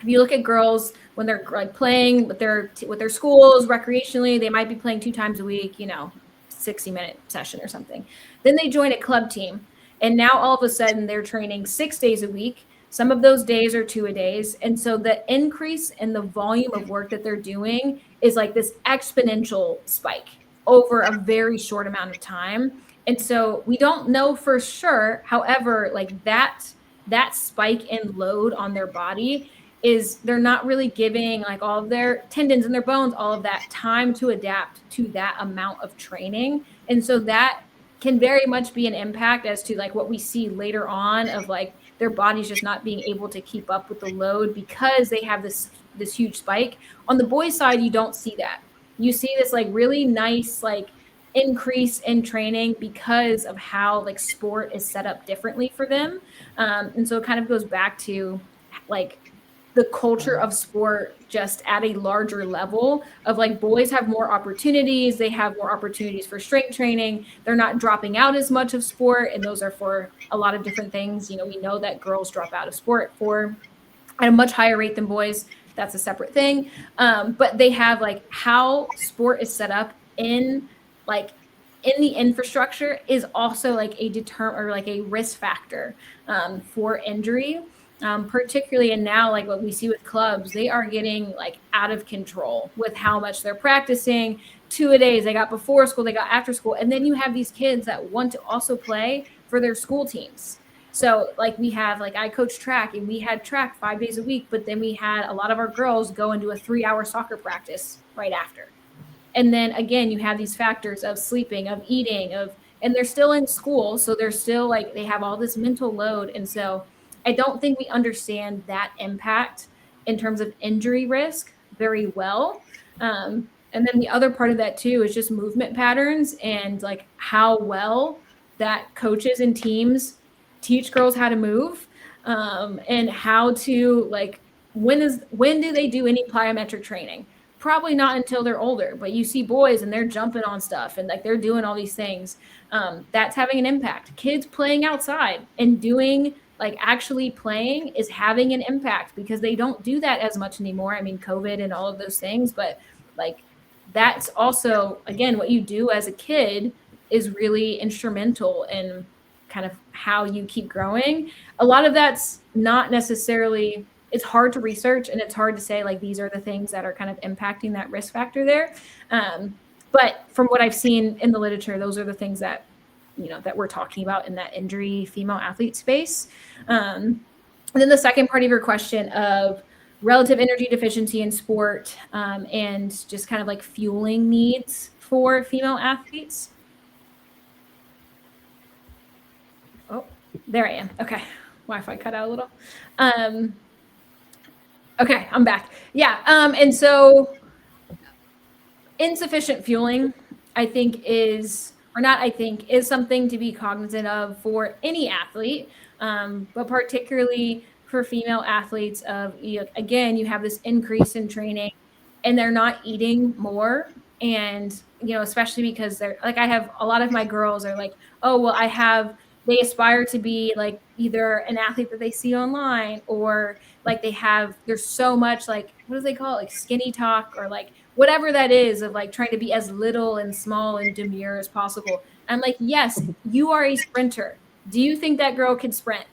If you look at girls when they're like playing with their schools recreationally, they might be playing 2 times a week, 60-minute session or something. Then they join a club team, and now all of a sudden they're training 6 days a week. Some of those days are 2-a-days. And so the increase in the volume of work that they're doing is like this exponential spike over a very short amount of time. And so we don't know for sure. However, like that spike in load on their body is they're not really giving like all of their tendons and their bones, all of that time to adapt to that amount of training. And so that can very much be an impact as to like what we see later on of like their body's just not being able to keep up with the load because they have this huge spike. On the boys' side, you don't see that. You see this like really nice like increase in training because of how like sport is set up differently for them. And so it kind of goes back to like the culture of sport just at a larger level of like boys have more opportunities. They have more opportunities for strength training. They're not dropping out as much of sport. And those are for a lot of different things. We know that girls drop out of sport at a much higher rate than boys. That's a separate thing. But they have like how sport is set up in the infrastructure is also like a risk factor for injury. Particularly, and now like what we see with clubs, they are getting like out of control with how much they're practicing. 2-a-days, they got before school, they got after school, and then you have these kids that want to also play for their school teams. So like we have like I coach track, and we had track 5 days a week, but then we had a lot of our girls go into a 3-hour soccer practice right after. And then again, you have these factors of sleeping, of eating, and they're still in school, so they're still like they have all this mental load. And so I don't think we understand that impact in terms of injury risk very well. And then the other part of that too is just movement patterns and like how well that coaches and teams teach girls how to move, and how to like when do they do any plyometric training? Probably not until they're older, but you see boys and they're jumping on stuff and like they're doing all these things. That's having an impact. Kids playing outside and doing like actually playing is having an impact because they don't do that as much anymore. I mean, COVID and all of those things, but like that's also, again, what you do as a kid is really instrumental in kind of how you keep growing. A lot of that's not necessarily, it's hard to research and it's hard to say like these are the things that are kind of impacting that risk factor there. But from what I've seen in the literature, those are the things that that we're talking about in that injury female athlete space. And then the second part of your question of relative energy deficiency in sport, and just kind of like fueling needs for female athletes. Oh, there I am. Okay. Wi-Fi cut out a little. Okay, I'm back. Yeah. And so insufficient fueling, I think is something to be cognizant of for any athlete, but particularly for female athletes again, you have this increase in training and they're not eating more. And, especially because they're like, I have a lot of my girls are like, oh, well, they aspire to be like either an athlete that they see online or like there's so much like, what do they call it? Like skinny talk or like whatever that is of like trying to be as little and small and demure as possible. I'm like, yes, you are a sprinter. Do you think that girl can sprint?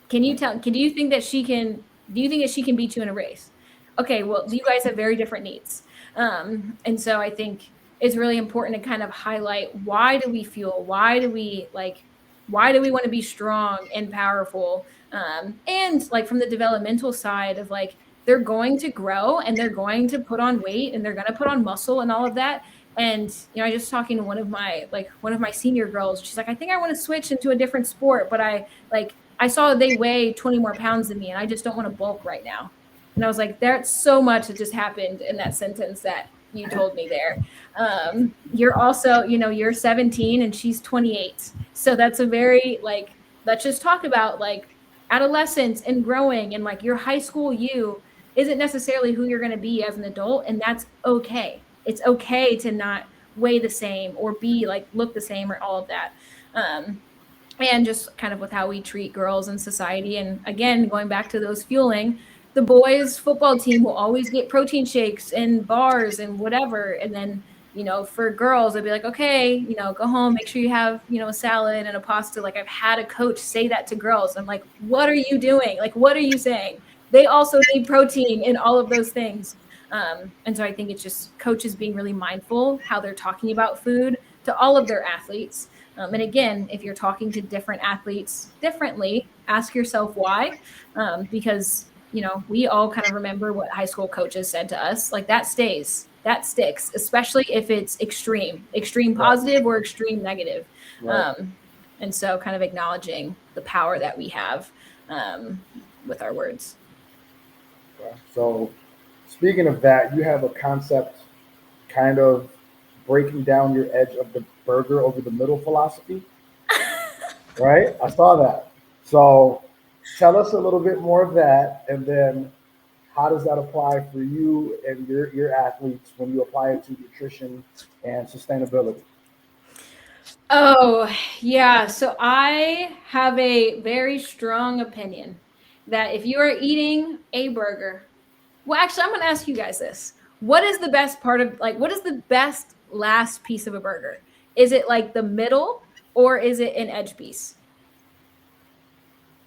Do you think that she can beat you in a race? Okay, well, you guys have very different needs. And so I think it's really important to kind of highlight, why do we fuel? Why do we want to be strong and powerful? And like from the developmental side of like, they're going to grow and they're going to put on weight and they're going to put on muscle and all of that. And I just talking to one of my senior girls, she's like, I think I want to switch into a different sport, but I saw they weigh 20 more pounds than me and I just don't want to bulk right now. And I was like, there's so much that just happened in that sentence that you told me there. You're also, you're 17 and she's 28. So that's a very let's just talk about like adolescence and growing, and like your high school you isn't necessarily who you're going to be as an adult. And that's okay. It's okay to not weigh the same or be like, look the same or all of that. And just kind of with how we treat girls in society. And again, going back to those fueling, the boys football team will always get protein shakes and bars and whatever. And then, for girls, they'll be like, okay, go home, make sure you have, a salad and a pasta. Like, I've had a coach say that to girls. I'm like, what are you doing? Like, what are you saying? They also need protein in all of those things. And so I think it's just coaches being really mindful how they're talking about food to all of their athletes. And again, if you're talking to different athletes differently, ask yourself why, because we all kind of remember what high school coaches said to us. Like, that sticks, especially if it's extreme positive or extreme negative. Right. And so kind of acknowledging the power that we have with our words. Okay. So speaking of that, you have a concept kind of breaking down your edge of the burger over the middle philosophy, right? I saw that. So tell us a little bit more of that, and then how does that apply for you and your athletes when you apply it to nutrition and sustainability? Oh, yeah. So I have a very strong opinion that if you are eating a burger, well, actually, I'm going to ask you guys this. What is the best part of, what is the best last piece of a burger? Is it like the middle or is it an edge piece?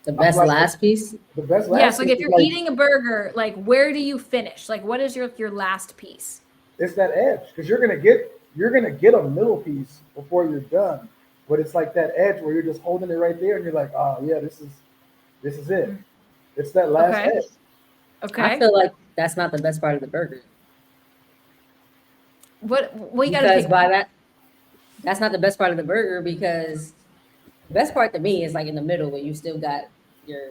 The best like last piece? The best last Yes, like piece if is you're eating a burger, like where do you finish? Like what is your last piece? it's that edge, because you're gonna get a middle piece before you're done, but it's like that edge where you're just holding it right there and you're like, oh yeah, this is it. It's that last Okay. edge. Okay. I feel like that's not the best part of the burger. What you got to Because pick? by that, that's not the best part of the burger, because the best part to me is like in the middle where you still got your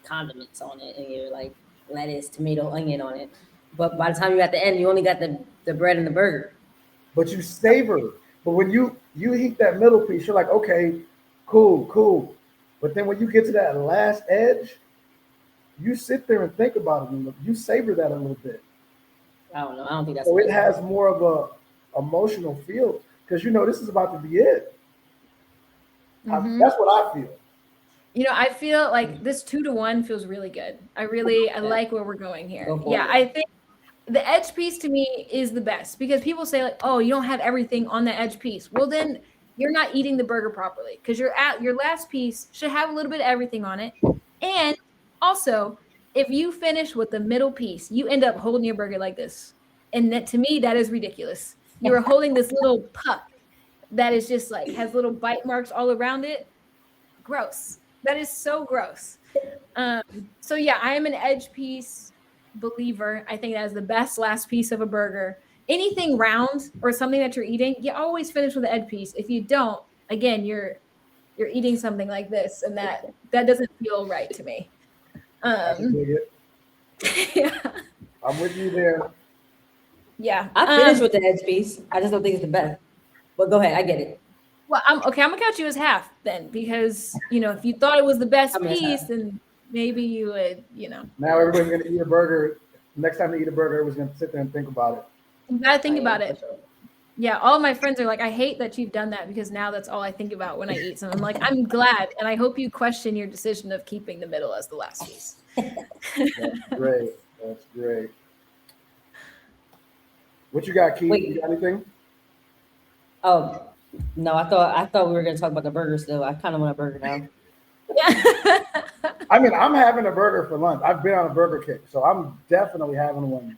condiments on it and your like lettuce, tomato, onion on it. But by the time you're at the end, you only got the bread and the burger. But you savor. But when you eat that middle piece, you're like, okay, cool. But then when you get to that last edge, you sit there and think about it, and you savor that a little bit. I don't know. I don't think that's So the it best has part. more of a emotional feel, because this is about to be it. That's what I feel. I feel like this 2-to-1 feels really good. I like where we're going here. Go for Yeah, it. I think the edge piece to me is the best, because people say like, oh, you don't have everything on the edge piece. Well, then you're not eating the burger properly, because your last piece should have a little bit of everything on it. And also, if you finish with the middle piece, you end up holding your burger like this. And that, to me, that is ridiculous. You are holding this little puck that is just like has little bite marks all around it. Gross. That is so gross. So yeah, I am an edge piece believer. I think that is the best last piece of a burger. Anything round or something that you're eating, you always finish with the edge piece. If you don't, again, you're eating something like this, and that doesn't feel right to me. I can dig it. Yeah. I'm with you there. Yeah. I finished with the edge piece. I just don't think it's the best. But go ahead, I get it. Well, I'm gonna count you as half then, because if you thought it was the best I'm as piece, half. then maybe you would, Now everybody's gonna eat a burger. Next time they eat a burger, everyone's gonna sit there and think about it. you gotta think about For it. sure. Yeah, all of my friends are like, I hate that you've done that, because now that's all I think about when I eat something. I'm like, I'm glad, and I hope you question your decision of keeping the middle as the last piece. That's great. That's great. What you got, Keith? Wait. You got anything? Oh no, I thought we were gonna talk about the burger still. I kind of want a burger now. Yeah. I mean, I'm having a burger for lunch. I've been on a burger kick, so I'm definitely having one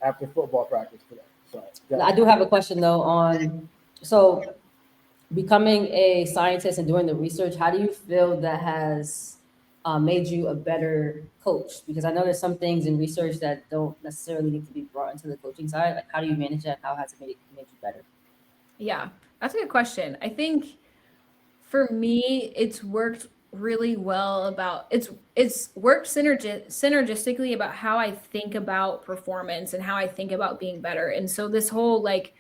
after football practice today. So I do have a question though on, so becoming a scientist and doing the research, how do you feel that has made you a better coach? Because I know there's some things in research that don't necessarily need to be brought into the coaching side. Like, how do you manage that? How has it made you better? Yeah, that's a good question. I think for me, it's worked really well about it's worked synergistically about how I think about performance and how I think about being better. And so this whole like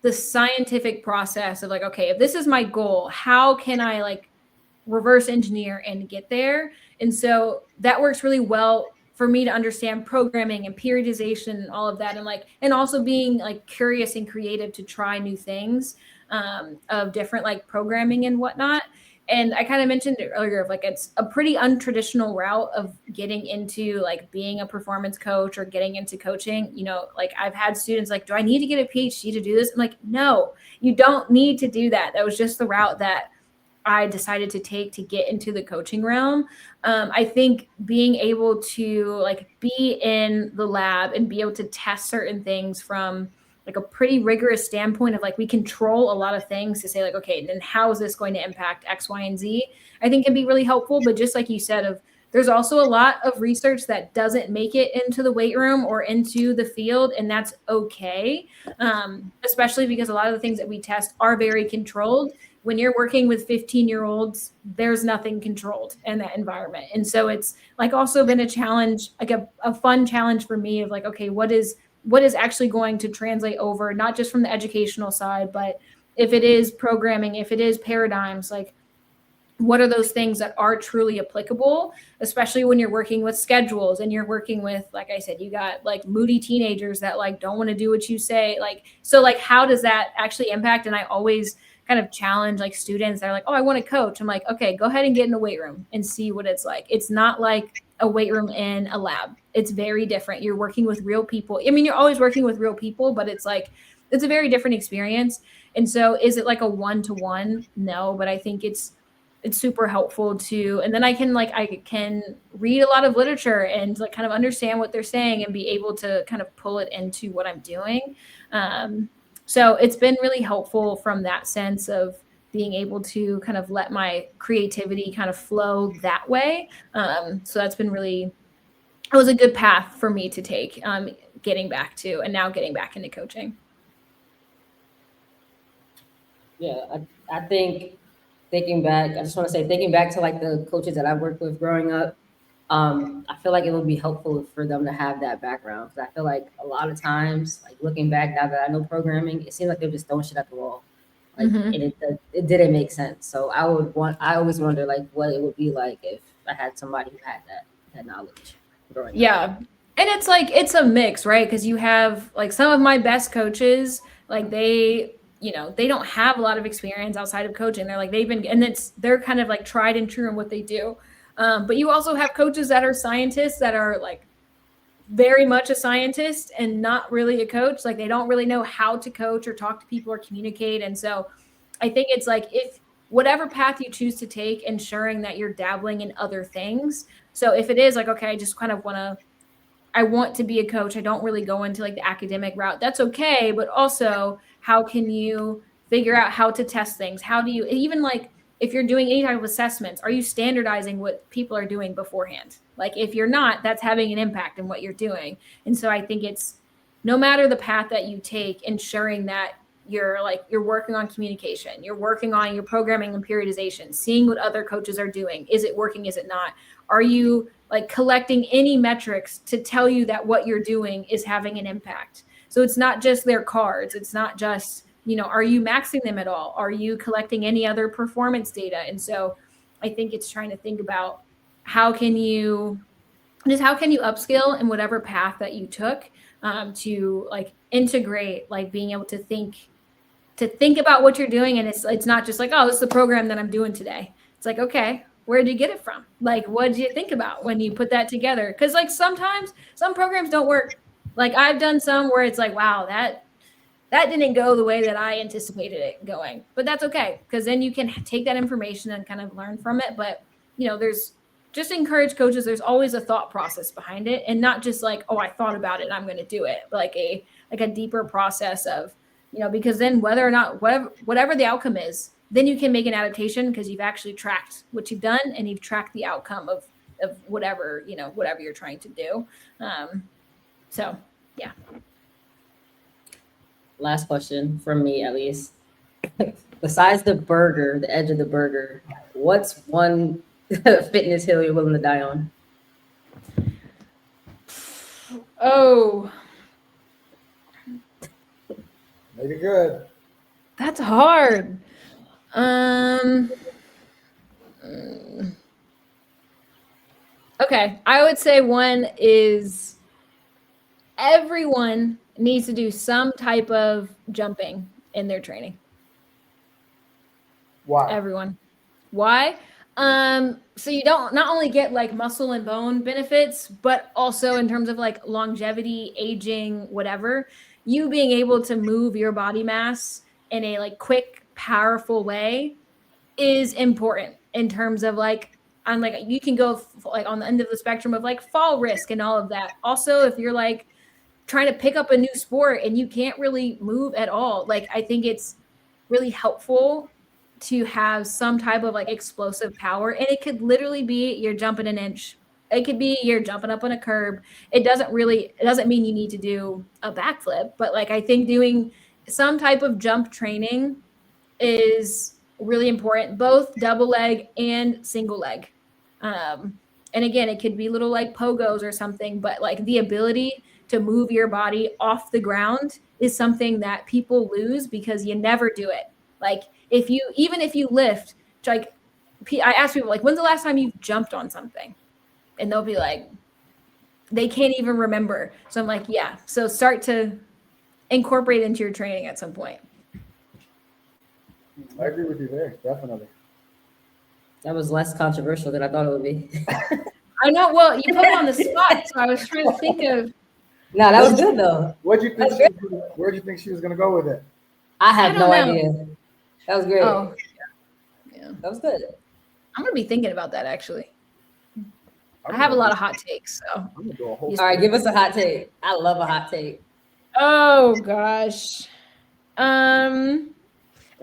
the scientific process of like, okay, if this is my goal, how can I like reverse engineer and get there? And so that works really well for me to understand programming and periodization and all of that, and like and also being like curious and creative to try new things of different like programming and whatnot. And I kind of mentioned it earlier of like it's a pretty untraditional route of getting into like being a performance coach or getting into coaching. You know, like I've had students like, do I need to get a PhD to do this? I'm like, no, you don't need to do that. That was just the route that I decided to take to get into the coaching realm. I think being able to like be in the lab and be able to test certain things from like a pretty rigorous standpoint of like we control a lot of things to say like, okay, then how is this going to impact X, Y, and Z? I think can be really helpful. But just like you said, of there's also a lot of research that doesn't make it into the weight room or into the field, and that's okay. Especially because a lot of the things that we test are very controlled. When you're working with 15-year-olds, there's nothing controlled in that environment. And so it's like also been a challenge, like a fun challenge for me of like, okay, what is actually going to translate over, not just from the educational side, but if it is programming, if it is paradigms, like what are those things that are truly applicable, especially when you're working with schedules and you're working with, like I said, you got like moody teenagers that like don't want to do what you say. Like, so like, how does that actually impact? And I always kind of challenge like students that are like, oh, I want to coach. I'm like, okay, go ahead and get in a weight room and see what it's like. It's not like a weight room in a lab. It's very different. You're working with real people. I mean, you're always working with real people, but it's like, it's a very different experience. And so is it like a one-to-one? No, but I think it's super helpful to, and then I can read a lot of literature and like kind of understand what they're saying and be able to kind of pull it into what I'm doing. So it's been really helpful from that sense of being able to kind of let my creativity kind of flow that way. So that's been really, it was a good path for me to take, getting back to, and now getting back into coaching. Yeah, I think thinking back, I just want to say, thinking back to like the coaches that I worked with growing up, I feel like it would be helpful for them to have that background. Because I feel like a lot of times, like looking back now that I know programming, it seems like they're just throwing shit at the wall, like, Mhm. and it didn't make sense. So I always wonder like what it would be like if I had somebody who had that knowledge growing up. Yeah. And it's like, it's a mix, right? Because you have like some of my best coaches, like they don't have a lot of experience outside of coaching. They're like, and they're kind of like tried and true in what they do. But you also have coaches that are scientists that are like very much a scientist and not really a coach. Like they don't really know how to coach or talk to people or communicate. And so I think it's like if whatever path you choose to take, ensuring that you're dabbling in other things. So if it is like, okay, I just kind of I want to be a coach. I don't really go into like the academic route. That's okay. But also, how can you figure out how to test things? How do you, even like, if you're doing any type of assessments, are you standardizing what people are doing beforehand? Like, if you're not, that's having an impact in what you're doing. And so I think it's no matter the path that you take, ensuring that you're working on communication, you're working on your programming and periodization, seeing what other coaches are doing. Is it working? Is it not? Are you like collecting any metrics to tell you that what you're doing is having an impact? So it's not just their cards. It's not just, are you maxing them at all? Are you collecting any other performance data? And so I think it's trying to think about how can you upskill in whatever path that you took, to like integrate, like being able to think about what you're doing. And it's not just like, oh, this is the program that I'm doing today. It's like, okay, where did you get it from? Like, what did you think about when you put that together? Because like sometimes some programs don't work. Like I've done some where it's like, wow, that didn't go the way that I anticipated it going. But that's okay, because then you can take that information and kind of learn from it. But there's just encourage coaches. There's always a thought process behind it, and not just like, oh, I thought about it and I'm going to do it. But like like a deeper process of, because then whether or not whatever the outcome is, then you can make an adaptation because you've actually tracked what you've done and you've tracked the outcome of whatever, whatever you're trying to do. So yeah. Last question from me, at least. Besides the burger, the edge of the burger, what's one fitness hill you're willing to die on? Oh, Make it good. that's hard. Okay, I would say one is everyone needs to do some type of jumping in their training. Why? Everyone. Why? So you don't not only get like muscle and bone benefits, but also in terms of like longevity, aging, whatever, you being able to move your body mass in a like quick, powerful way is important in terms of like on like you can go like on the end of the spectrum of like fall risk and all of that. Also, if you're like trying to pick up a new sport and you can't really move at all, like I think it's really helpful to have some type of like explosive power. And it could literally be you're jumping an inch. It could be you're jumping up on a curb. It doesn't mean you need to do a backflip, but like I think doing some type of jump training is really important, both double leg and single leg. And again, it could be little like pogos or something, but like the ability to move your body off the ground is something that people lose because you never do it. Like even if you lift, like I ask people like, when's the last time you jumped on something? And they'll be like, they can't even remember. So I'm like, yeah. So start to incorporate into your training at some point. I agree with you there, definitely. That was less controversial than I thought it would be. I know. Well, you put me on the spot, so I was trying to think of. No, that was good though. Where'd you think she was gonna go with it? I have no know. idea. That was great. Oh, yeah. That was good. I'm gonna be thinking about that actually. I have a lot of hot takes, so. I'm gonna do a whole. All right, give us a hot take. I love a hot take. Oh gosh. Don't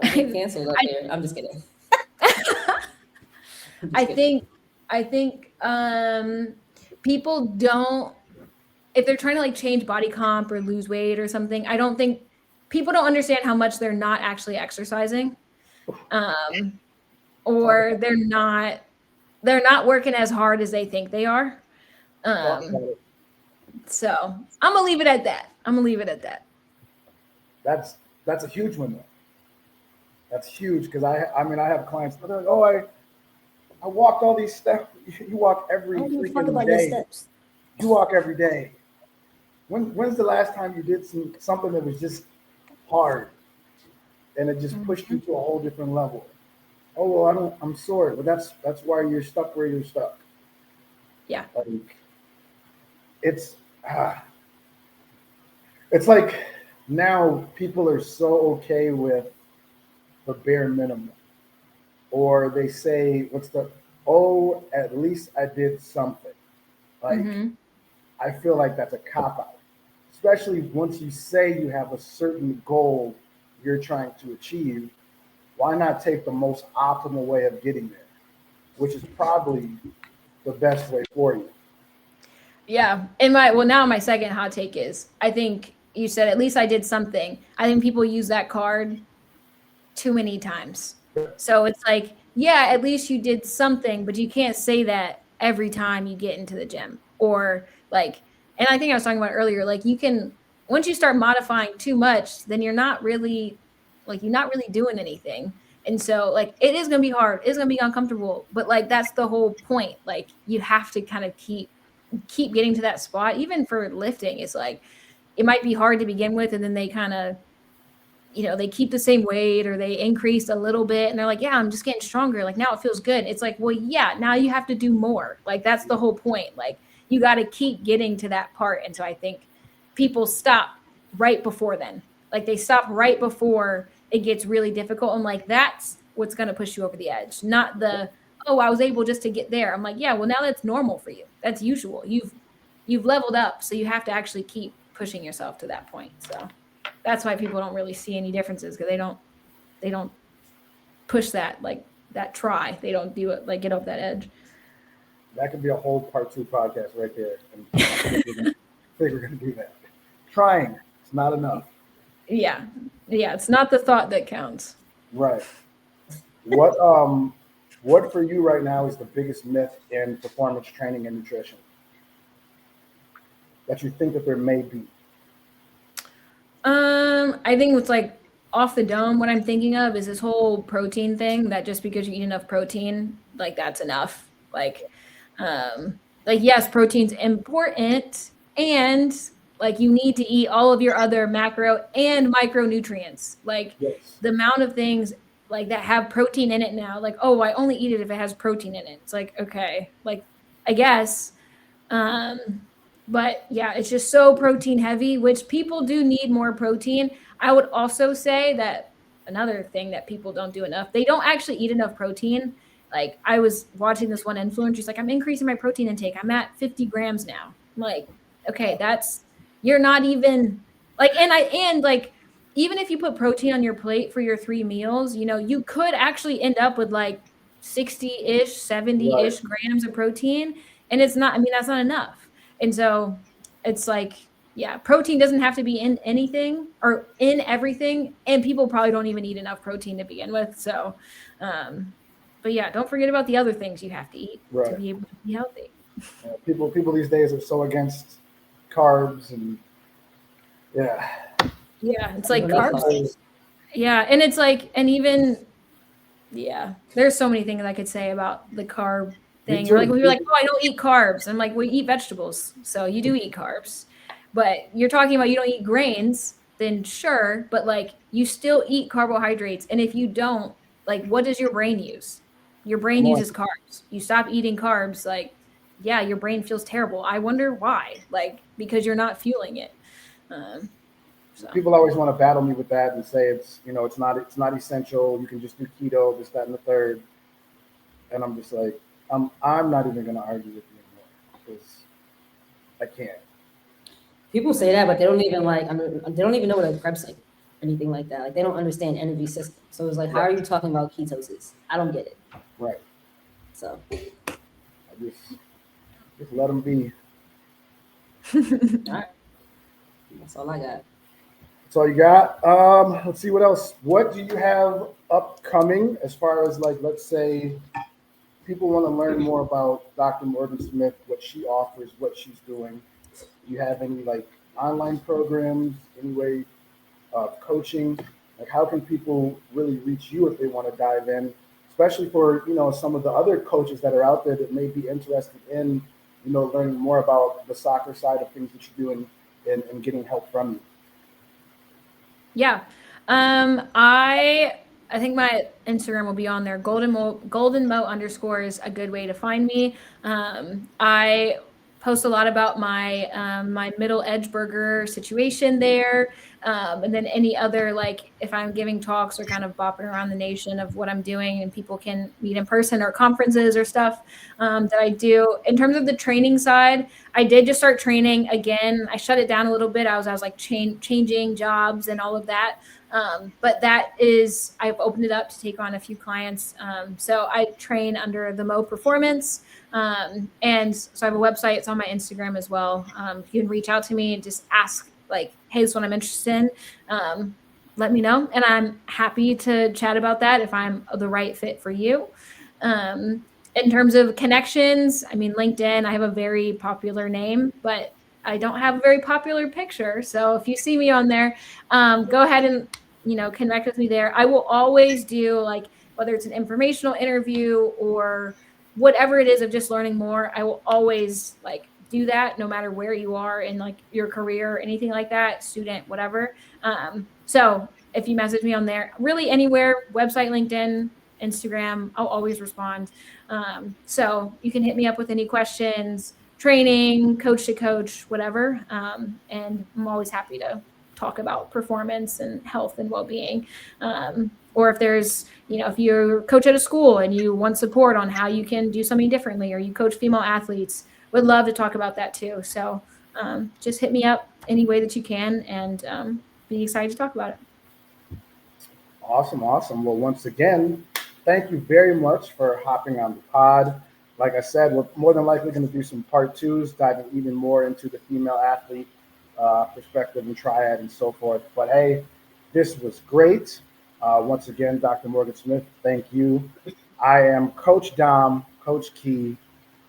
get canceled up here. I'm just kidding. I think people don't, if they're trying to like change body comp or lose weight or something, I don't think people don't understand how much they're not actually exercising. Or they're not working as hard as they think they are. So I'm gonna leave it at that. That's a huge one though. That's huge because I have clients that are like, oh, I walked all these steps. You walk every freaking day. You walk every day. When's the last time you did something that was just hard and it just pushed you to a whole different level? Oh well, I'm sorry, but that's why you're stuck where you're stuck. Yeah. Like, it's like now people are so okay with the bare minimum, or they say, at least I did something. Like, I feel like that's a cop out, especially once you say you have a certain goal you're trying to achieve. Why not take the most optimal way of getting there, which is probably the best way for you? Yeah. Now my second hot take is, I think you said, at least I did something. I think people use that card too many times. So it's like, yeah, at least you did something, but you can't say that every time you get into the gym. Or like, and I think I was talking about earlier, like once you start modifying too much, then you're not really doing anything. And so like, it is going to be hard. It's going to be uncomfortable, but like, that's the whole point. Like you have to kind of keep getting to that spot. Even for lifting, it's like, it might be hard to begin with. And then they kind of, they keep the same weight or they increase a little bit and they're like, yeah, I'm just getting stronger. Like now it feels good. It's like, well, yeah, now you have to do more. Like that's the whole point. Like you got to keep getting to that part. And so I think people stop right before then. Like they stop right before it gets really difficult. And like, that's what's going to push you over the edge. Not I was able just to get there. I'm like, yeah, well now that's normal for you. That's usual. You've leveled up. So you have to actually keep pushing yourself to that point. So that's why people don't really see any differences, because they don't push that, like that try. They don't do it, like get over that edge. That could be a whole part 2 podcast right there. And I think we're gonna do that. Trying, it's not enough. Yeah. It's not the thought that counts. Right. What for you right now is the biggest myth in performance training and nutrition that you think that there may be? I think what's like off the dome, what I'm thinking of is this whole protein thing, that just because you eat enough protein, like that's enough. Like yes, protein's important, and like you need to eat all of your other macro and micronutrients. Like Yes. the amount of things like that have protein in it now, like, oh, I only eat it if it has protein in it. It's like, okay, like I guess. But yeah, it's just so protein heavy, which people do need more protein. I would also say that another thing that people don't do enough, they don't actually eat enough protein. Like I was watching this one influencer, she's like, I'm increasing my protein intake. I'm at 50 grams now. I'm like, okay, you're not even like, and like, even if you put protein on your plate for your 3 meals, you know, you could actually end up with like 60-ish, 70-ish grams of protein. And it's not, I mean, that's not enough. And so it's like, yeah, protein doesn't have to be in anything or in everything. And people probably don't even eat enough protein to begin with. So, but yeah, don't forget about the other things you have to eat to be able to be healthy. People these days are so against carbs and it's like carbs. Yeah. And it's like, and even, there's so many things I could say about the carb thing. You're like, when you're like, oh, I don't eat carbs. I'm like, well, you eat vegetables. So you do eat carbs, but you're talking about you don't eat grains, then sure. But like you still eat carbohydrates. And if you don't, like, what does your brain use? Your brain uses carbs. You stop eating carbs, like, yeah, your brain feels terrible. I wonder why, like, because you're not fueling it. So. People always want to battle me with that and say it's not essential. You can just do keto, this, that, and the third. And I'm just like, I'm not even going to argue with you anymore because I can't. People say that, but they don't even know what a Krebs like or anything like that. Like they don't understand energy system. So it's like, how are you talking about ketosis? I don't get it. Right. So I just let them be. All right. That's all I got. That's all you got. Let's see what else. What do you have upcoming as far as like, let's say people want to learn more about Dr. Morgan Smith, what she offers, what she's doing. Do you have any like online programs, any way of coaching? Like how can people really reach you if they want to dive in, especially for, you know, some of the other coaches that are out there that may be interested in, you know, learning more about the soccer side of things that you're doing and getting help from you? Yeah. I think my Instagram will be on there. Golden Mo _ is a good way to find me. I post a lot about my my middle edge burger situation there. And then any other, like if I'm giving talks or kind of bopping around the nation of what I'm doing and people can meet in person or conferences or stuff that I do. In terms of the training side, I did just start training again. I shut it down a little bit. I was like changing jobs and all of that. But that is, I've opened it up to take on a few clients. So I train under the Mo Performance. And so I have a website. It's on my Instagram as well. You can reach out to me and just ask like, hey, this is what I'm interested in. Let me know. And I'm happy to chat about that if I'm the right fit for you. In terms of connections, I mean, LinkedIn, I have a very popular name, but I don't have a very popular picture. So if you see me on there, go ahead and, you know, connect with me there. I will always do like, whether it's an informational interview or whatever it is of just learning more, I will always like do that no matter where you are in like your career or anything like that, student, whatever. So if you message me on there, really anywhere, website, LinkedIn, Instagram, I'll always respond. So you can hit me up with any questions, training, coach to coach, whatever. And I'm always happy to talk about performance and health and well-being. Or if there's, you know, if you're a coach at a school and you want support on how you can do something differently, or you coach female athletes, would love to talk about that too. So just hit me up, any way that you can, and be excited to talk about it. Awesome, awesome. Well, once again, thank you very much for hopping on the pod. Like I said, we're more than likely going to do some part twos, diving even more into the female athlete perspective and triad and so forth. But hey, this was great. Once again, Dr. Morgan Smith, thank you. I am Coach Dom, Coach Key.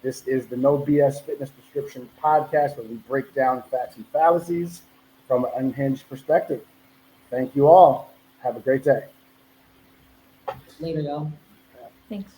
This is the No BS Fitness Prescription podcast where we break down facts and fallacies from an unhinged perspective. Thank you all. Have a great day. Later, y'all. Thanks.